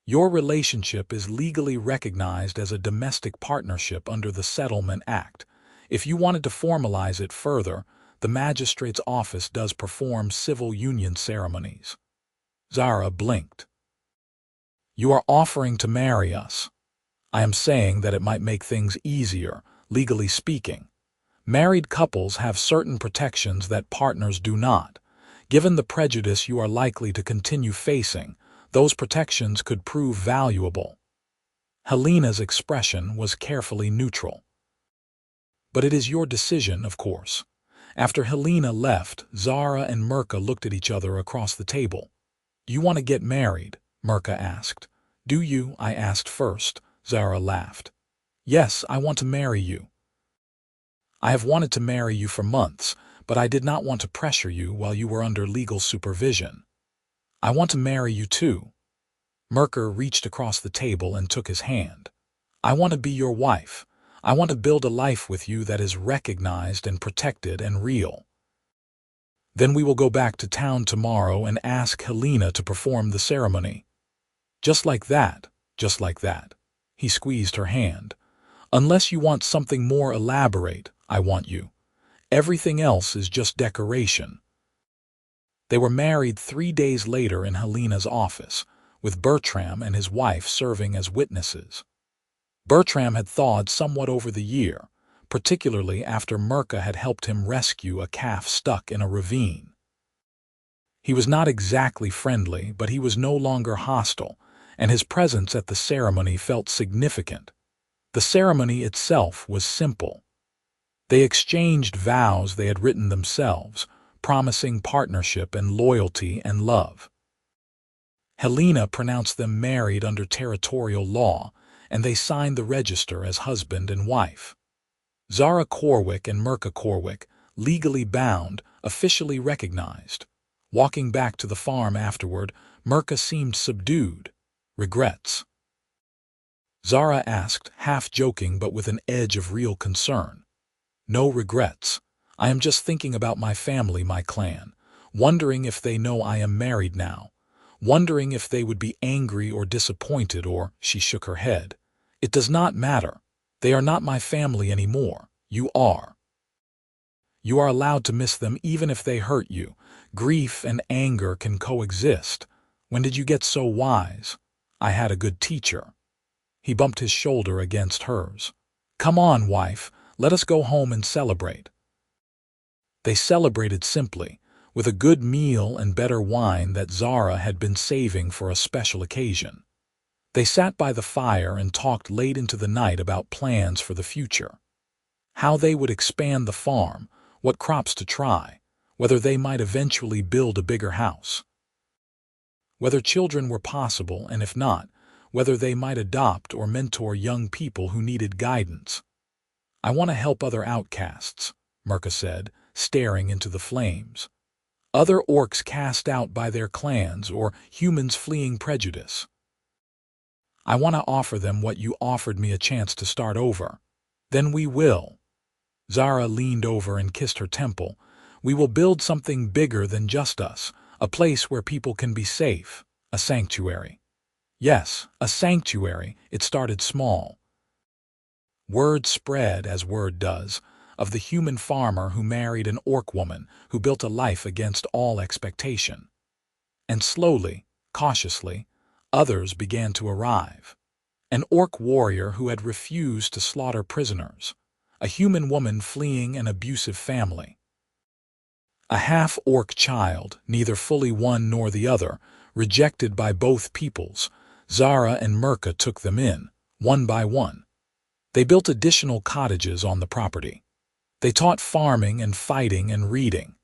Your relationship is legally recognized as a domestic partnership under the Settlement Act. If you wanted to formalize it further, the magistrate's office does perform civil union ceremonies. Zara blinked. You are offering to marry us. I am saying that it might make things easier, legally speaking. Married couples have certain protections that partners do not. Given the prejudice you are likely to continue facing, those protections could prove valuable. Helena's expression was carefully neutral. But it is your decision, of course. After Helena left, Zara and Murkha looked at each other across the table. You want to get married? Murkha asked. Do you? I asked first. Zara laughed. Yes, I want to marry you. I have wanted to marry you for months, but I did not want to pressure you while you were under legal supervision. I want to marry you too. Murkha reached across the table and took his hand. I want to be your wife. I want to build a life with you that is recognized and protected and real. Then we will go back to town tomorrow and ask Helena to perform the ceremony. Just like that, just like that. He squeezed her hand. Unless you want something more elaborate, I want you. Everything else is just decoration. They were married 3 days later in Helena's office, with Bertram and his wife serving as witnesses. Bertram had thawed somewhat over the year, particularly after Murkha had helped him rescue a calf stuck in a ravine. He was not exactly friendly, but he was no longer hostile, and his presence at the ceremony felt significant. The ceremony itself was simple. They exchanged vows they had written themselves, promising partnership and loyalty and love. Helena pronounced them married under territorial law, and they signed the register as husband and wife. Zara Corwick and Murkha Corwick, legally bound, officially recognized. Walking back to the farm afterward, Murkha seemed subdued. Regrets? Zara asked, half joking but with an edge of real concern. No regrets. I am just thinking about my family, my clan, wondering if they know I am married now, wondering if they would be angry or disappointed or, she shook her head. It does not matter. They are not my family anymore. You are. You are allowed to miss them even if they hurt you. Grief and anger can coexist. When did you get so wise? I had a good teacher. He bumped his shoulder against hers. Come on, wife, let us go home and celebrate. They celebrated simply, with a good meal and better wine that Zara had been saving for a special occasion. They sat by the fire and talked late into the night about plans for the future. How they would expand the farm, what crops to try, whether they might eventually build a bigger house. Whether children were possible, and if not, whether they might adopt or mentor young people who needed guidance. I want to help other outcasts, Murkha said, staring into the flames. Other orcs cast out by their clans or humans fleeing prejudice. I want to offer them what you offered me, a chance to start over. Then we will. Zara leaned over and kissed her temple. We will build something bigger than just us, a place where people can be safe, a sanctuary. Yes, a sanctuary. It started small. Word spread, as word does, of the human farmer who married an orc woman who built a life against all expectation. And slowly, cautiously, others began to arrive. An orc warrior who had refused to slaughter prisoners. A human woman fleeing an abusive family. A half-orc child, neither fully one nor the other, rejected by both peoples. Zara and Murkha took them in, one by one. They built additional cottages on the property. They taught farming and fighting and reading.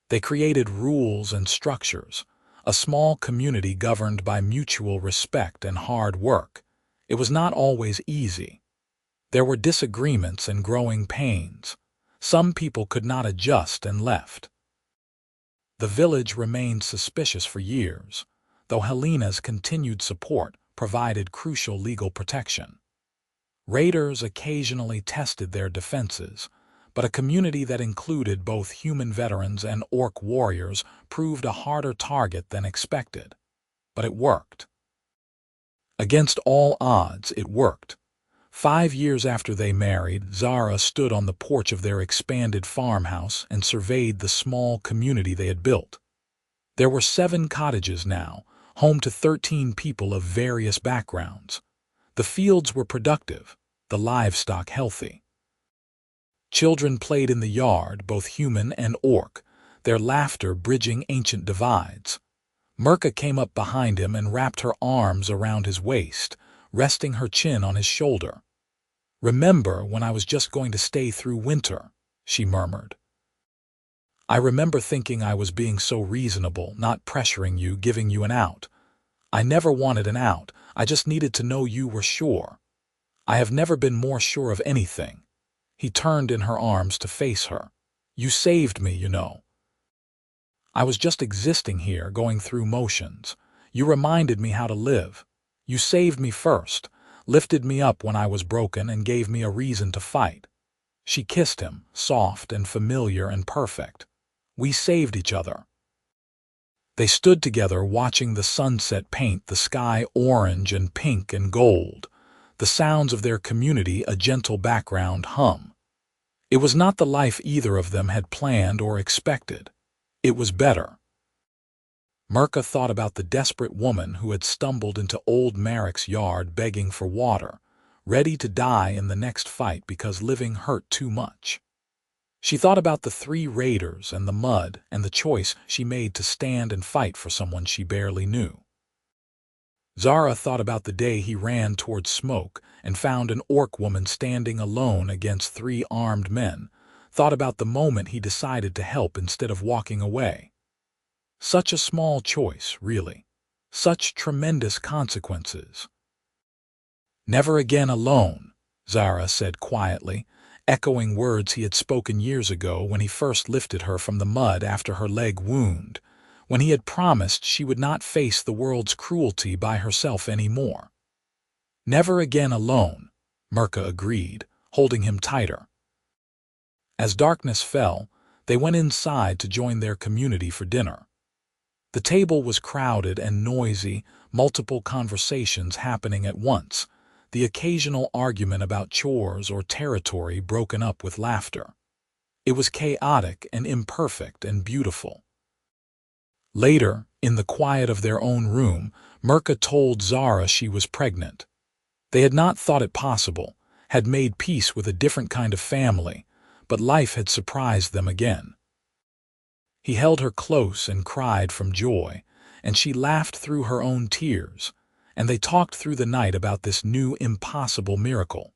They created rules and structures, a small community governed by mutual respect and hard work. It was not always easy. There were disagreements and growing pains. Some people could not adjust and left. The village remained suspicious for years, though Helena's continued support provided crucial legal protection. Raiders occasionally tested their defenses, But a community that included both human veterans and orc warriors proved a harder target than expected. But it worked. Against all odds, it worked. 5 years after they married, Zara stood on the porch of their expanded farmhouse and surveyed the small community they had built. There were 7 cottages now, home to 13 people of various backgrounds. The fields were productive, the livestock healthy. Children played in the yard, both human and orc, their laughter bridging ancient divides. Murkha came up behind him and wrapped her arms around his waist, resting her chin on his shoulder. "Remember when I was just going to stay through winter?" she murmured. "I remember thinking I was being so reasonable, not pressuring you, giving you an out. I never wanted an out, I just needed to know you were sure. I have never been more sure of anything." He turned in her arms to face her. "You saved me, you know. I was just existing here, going through motions. You reminded me how to live. You saved me first, lifted me up when I was broken, and gave me a reason to fight." She kissed him, soft and familiar and perfect. "We saved each other." They stood together watching the sunset paint the sky orange and pink and gold, the sounds of their community a gentle background hum. It was not the life either of them had planned or expected. It was better. Murkha thought about the desperate woman who had stumbled into old Merrick's yard begging for water, ready to die in the next fight because living hurt too much. She thought about the 3 raiders and the mud and the choice she made to stand and fight for someone she barely knew. Zara thought about the day he ran toward smoke and found an orc woman standing alone against 3 armed men, thought about the moment he decided to help instead of walking away. Such a small choice, really. Such tremendous consequences. "Never again alone," Zara said quietly, echoing words he had spoken years ago when he first lifted her from the mud after her leg wound, when he had promised she would not face the world's cruelty by herself anymore. "Never again alone," Murkha agreed, holding him tighter. As darkness fell, they went inside to join their community for dinner. The table was crowded and noisy, multiple conversations happening at once, the occasional argument about chores or territory broken up with laughter. It was chaotic and imperfect and beautiful. Later, in the quiet of their own room, Murkha told Zara she was pregnant. They had not thought it possible, had made peace with a different kind of family, but life had surprised them again. He held her close and cried from joy, and she laughed through her own tears, and they talked through the night about this new impossible miracle.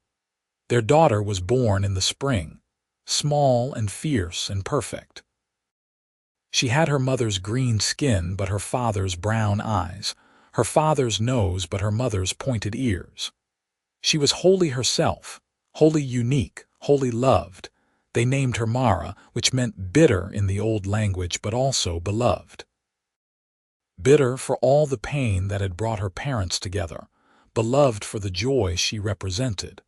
Their daughter was born in the spring, small and fierce and perfect. She had her mother's green skin but her father's brown eyes, her father's nose but her mother's pointed ears. She was wholly herself, wholly unique, wholly loved. They named her Mara, which meant bitter in the old language but also beloved. Bitter for all the pain that had brought her parents together, beloved for the joy she represented.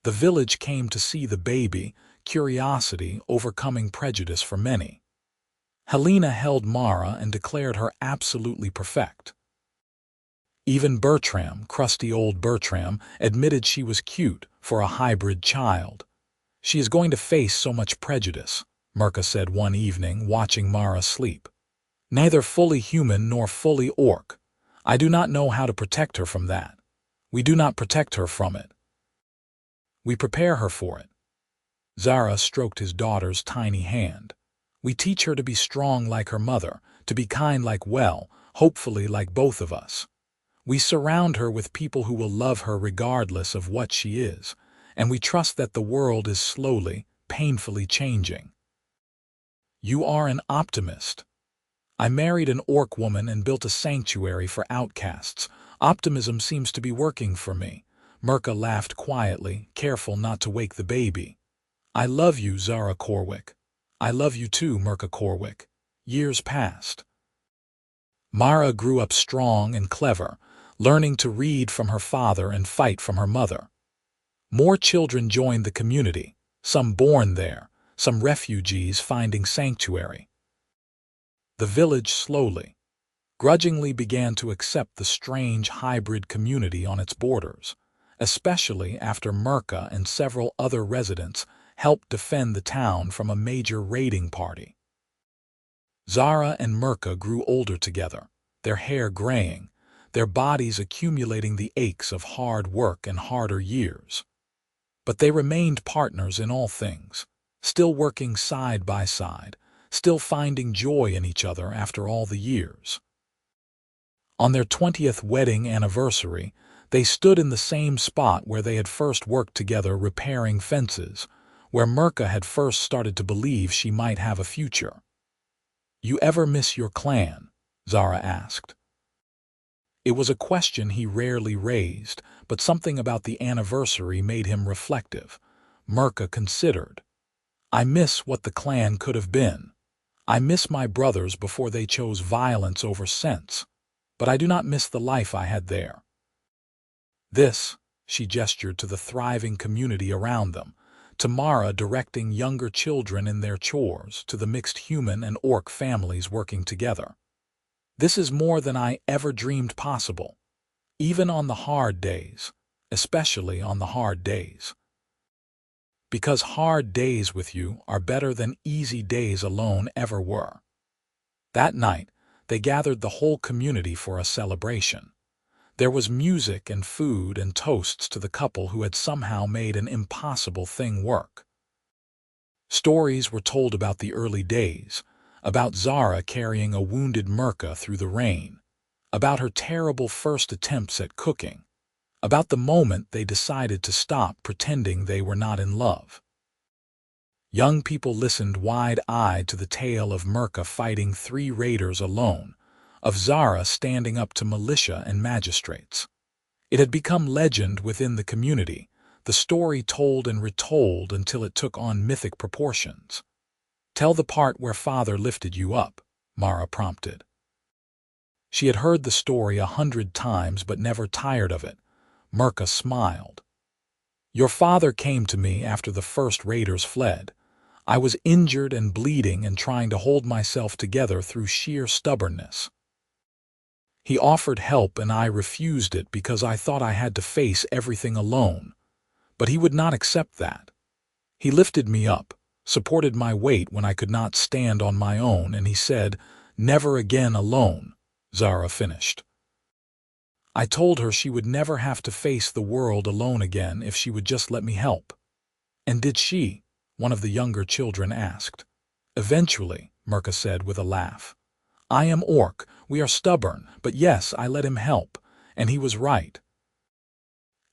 The village came to see the baby, curiosity overcoming prejudice for many. Helena held Mara and declared her absolutely perfect. Even Bertram, crusty old Bertram, admitted she was cute for a hybrid child. "She is going to face so much prejudice," Murkha said one evening, watching Mara sleep. "Neither fully human nor fully orc. I do not know how to protect her from that. We do not protect her from it. We prepare her for it." Zara stroked his daughter's tiny hand. "We teach her to be strong like her mother, to be kind like hopefully like both of us. We surround her with people who will love her regardless of what she is, and we trust that the world is slowly, painfully changing." "You are an optimist." "I married an orc woman and built a sanctuary for outcasts. Optimism seems to be working for me." Murkha laughed quietly, careful not to wake the baby. "I love you, Zara Corwick. I love you too, Murkha Corwick." Years passed. Mara grew up strong and clever, learning to read from her father and fight from her mother. More children joined the community, some born there, some refugees finding sanctuary. The village slowly, grudgingly began to accept the strange hybrid community on its borders, especially after Murkha and several other residents helped defend the town from a major raiding party. Zara and Murkha grew older together, their hair graying, their bodies accumulating the aches of hard work and harder years. But they remained partners in all things, still working side by side, still finding joy in each other after all the years. On their 20th wedding anniversary, they stood in the same spot where they had first worked together repairing fences, where Murkha had first started to believe she might have a future. "You ever miss your clan?" Zara asked. It was a question he rarely raised, but something about the anniversary made him reflective. Murkha considered. "I miss what the clan could have been. I miss my brothers before they chose violence over sense, but I do not miss the life I had there." This, she gestured to the thriving community around them, to Mara directing younger children in their chores, to the mixed human and orc families working together. "This is more than I ever dreamed possible, even on the hard days, especially on the hard days. Because hard days with you are better than easy days alone ever were." That night, they gathered the whole community for a celebration. There was music and food and toasts to the couple who had somehow made an impossible thing work. Stories were told about the early days, about Zara carrying a wounded Murkha through the rain, about her terrible first attempts at cooking, about the moment they decided to stop pretending they were not in love. Young people listened wide-eyed to the tale of Murkha fighting 3 raiders alone, of Zara standing up to militia and magistrates. It had become legend within the community, the story told and retold until it took on mythic proportions. "Tell the part where father lifted you up," Mara prompted. She had heard the story 100 times but never tired of it. Murkha smiled. "Your father came to me after the first raiders fled. I was injured and bleeding and trying to hold myself together through sheer stubbornness. He offered help and I refused it because I thought I had to face everything alone. But he would not accept that. He lifted me up, supported my weight when I could not stand on my own, and he said, 'Never again alone,'" Zara finished. "I told her she would never have to face the world alone again if she would just let me help." "And did she?" one of the younger children asked. "Eventually," Murkha said with a laugh. "I am orc, we are stubborn, but yes, I let him help, and he was right.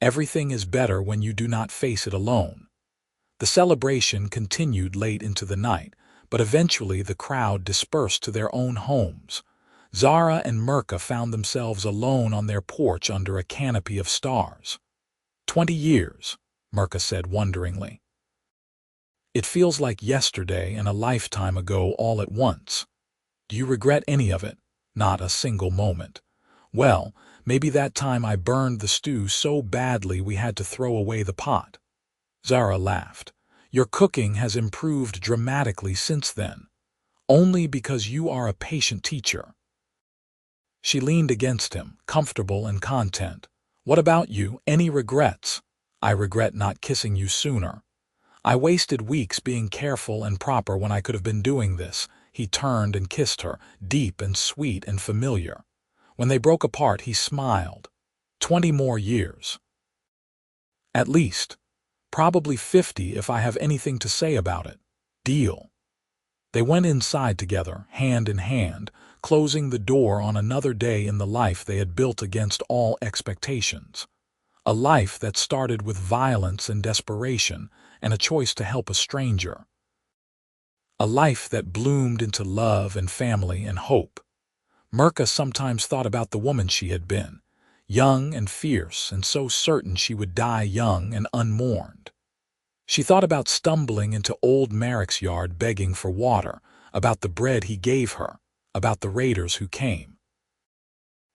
Everything is better when you do not face it alone." The celebration continued late into the night, but eventually the crowd dispersed to their own homes. Zara and Murkha found themselves alone on their porch under a canopy of stars. 20 years, Murkha said wonderingly. "It feels like yesterday and a lifetime ago all at once. Do you regret any of it?" "Not a single moment." "Well, maybe that time I burned the stew so badly we had to throw away the pot." Zara laughed. "Your cooking has improved dramatically since then. Only because you are a patient teacher." She leaned against him, comfortable and content. "What about you? Any regrets?" "I regret not kissing you sooner. I wasted weeks being careful and proper when I could have been doing this." He turned and kissed her, deep and sweet and familiar. When they broke apart, he smiled. 20 more years. At least. Probably 50 if I have anything to say about it. Deal." They went inside together, hand in hand, closing the door on another day in the life they had built against all expectations. A life that started with violence and desperation and a choice to help a stranger. A life that bloomed into love and family and hope. Murkha sometimes thought about the woman she had been, young and fierce and so certain she would die young and unmourned. She thought about stumbling into old Merrick's yard begging for water, about the bread he gave her, about the raiders who came.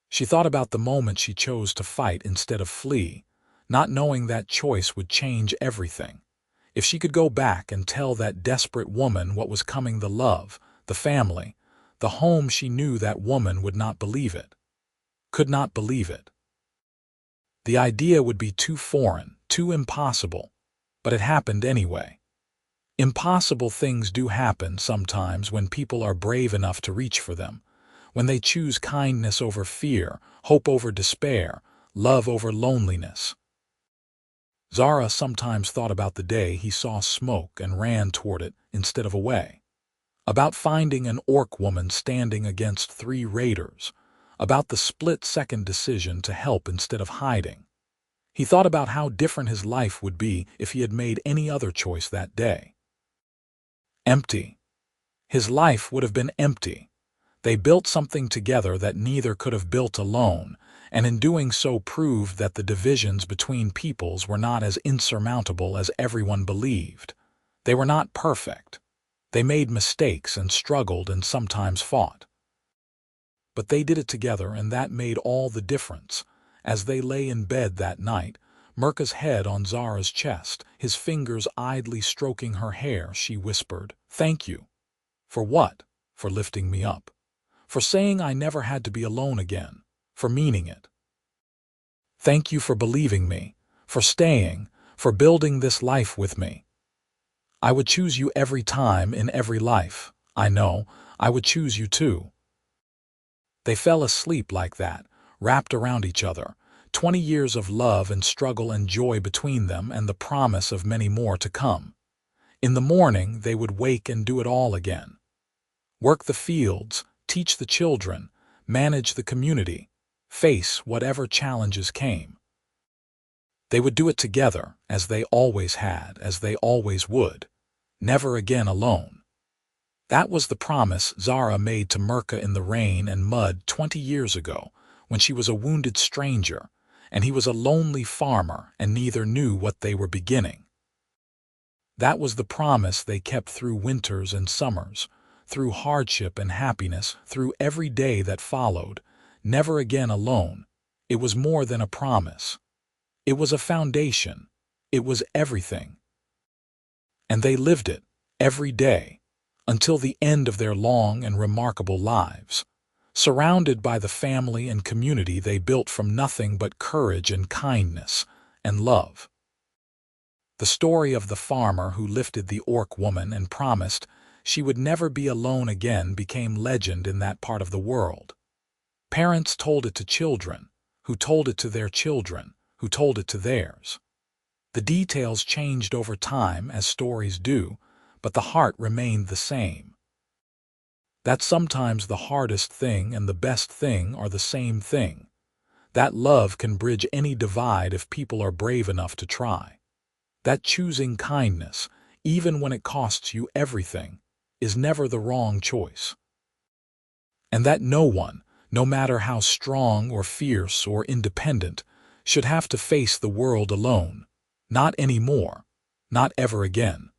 She thought about the moment she chose to fight instead of flee, not knowing that choice would change everything. If she could go back and tell that desperate woman what was coming, the love, the family, the home, she knew that woman would not believe it. Could not believe it. The idea would be too foreign, too impossible, but it happened anyway. Impossible things do happen sometimes when people are brave enough to reach for them, when they choose kindness over fear, hope over despair, love over loneliness. Zara sometimes thought about the day he saw smoke and ran toward it instead of away, about finding an orc woman standing against 3 raiders, about the split-second decision to help instead of hiding. He thought about how different his life would be if he had made any other choice that day. Empty. His life would have been empty. They built something together that neither could have built alone, and in doing so proved that the divisions between peoples were not as insurmountable as everyone believed. They were not perfect. They made mistakes and struggled and sometimes fought. But they did it together, and that made all the difference. As they lay in bed that night, Murkha's head on Zara's chest, his fingers idly stroking her hair, she whispered, "Thank you." "For what?" "For lifting me up. For saying I never had to be alone again. For meaning it. Thank you for believing me, for staying, for building this life with me. I would choose you every time in every life. I know, I would choose you too." They fell asleep like that, wrapped around each other, 20 years of love and struggle and joy between them, and the promise of many more to come. In the morning they would wake and do it all again. Work the fields, teach the children, manage the community, face whatever challenges came. They would do it together, as they always had, as they always would. Never again alone. That was the promise Zara made to Murkha in the rain and mud 20 years ago, when she was a wounded stranger, and he was a lonely farmer, and neither knew what they were beginning. That was the promise they kept through winters and summers, through hardship and happiness, through every day that followed. Never again alone. It was more than a promise. It was a foundation. It was everything. And they lived it, every day, until the end of their long and remarkable lives, surrounded by the family and community they built from nothing but courage and kindness and love. The story of the farmer who lifted the orc woman and promised she would never be alone again became legend in that part of the world. Parents told it to children, who told it to their children, who told it to theirs. The details changed over time, as stories do, but the heart remained the same. That sometimes the hardest thing and the best thing are the same thing. That love can bridge any divide if people are brave enough to try. That choosing kindness, even when it costs you everything, is never the wrong choice. And that no one, no matter how strong or fierce or independent, should have to face the world alone. Not anymore. Not ever again.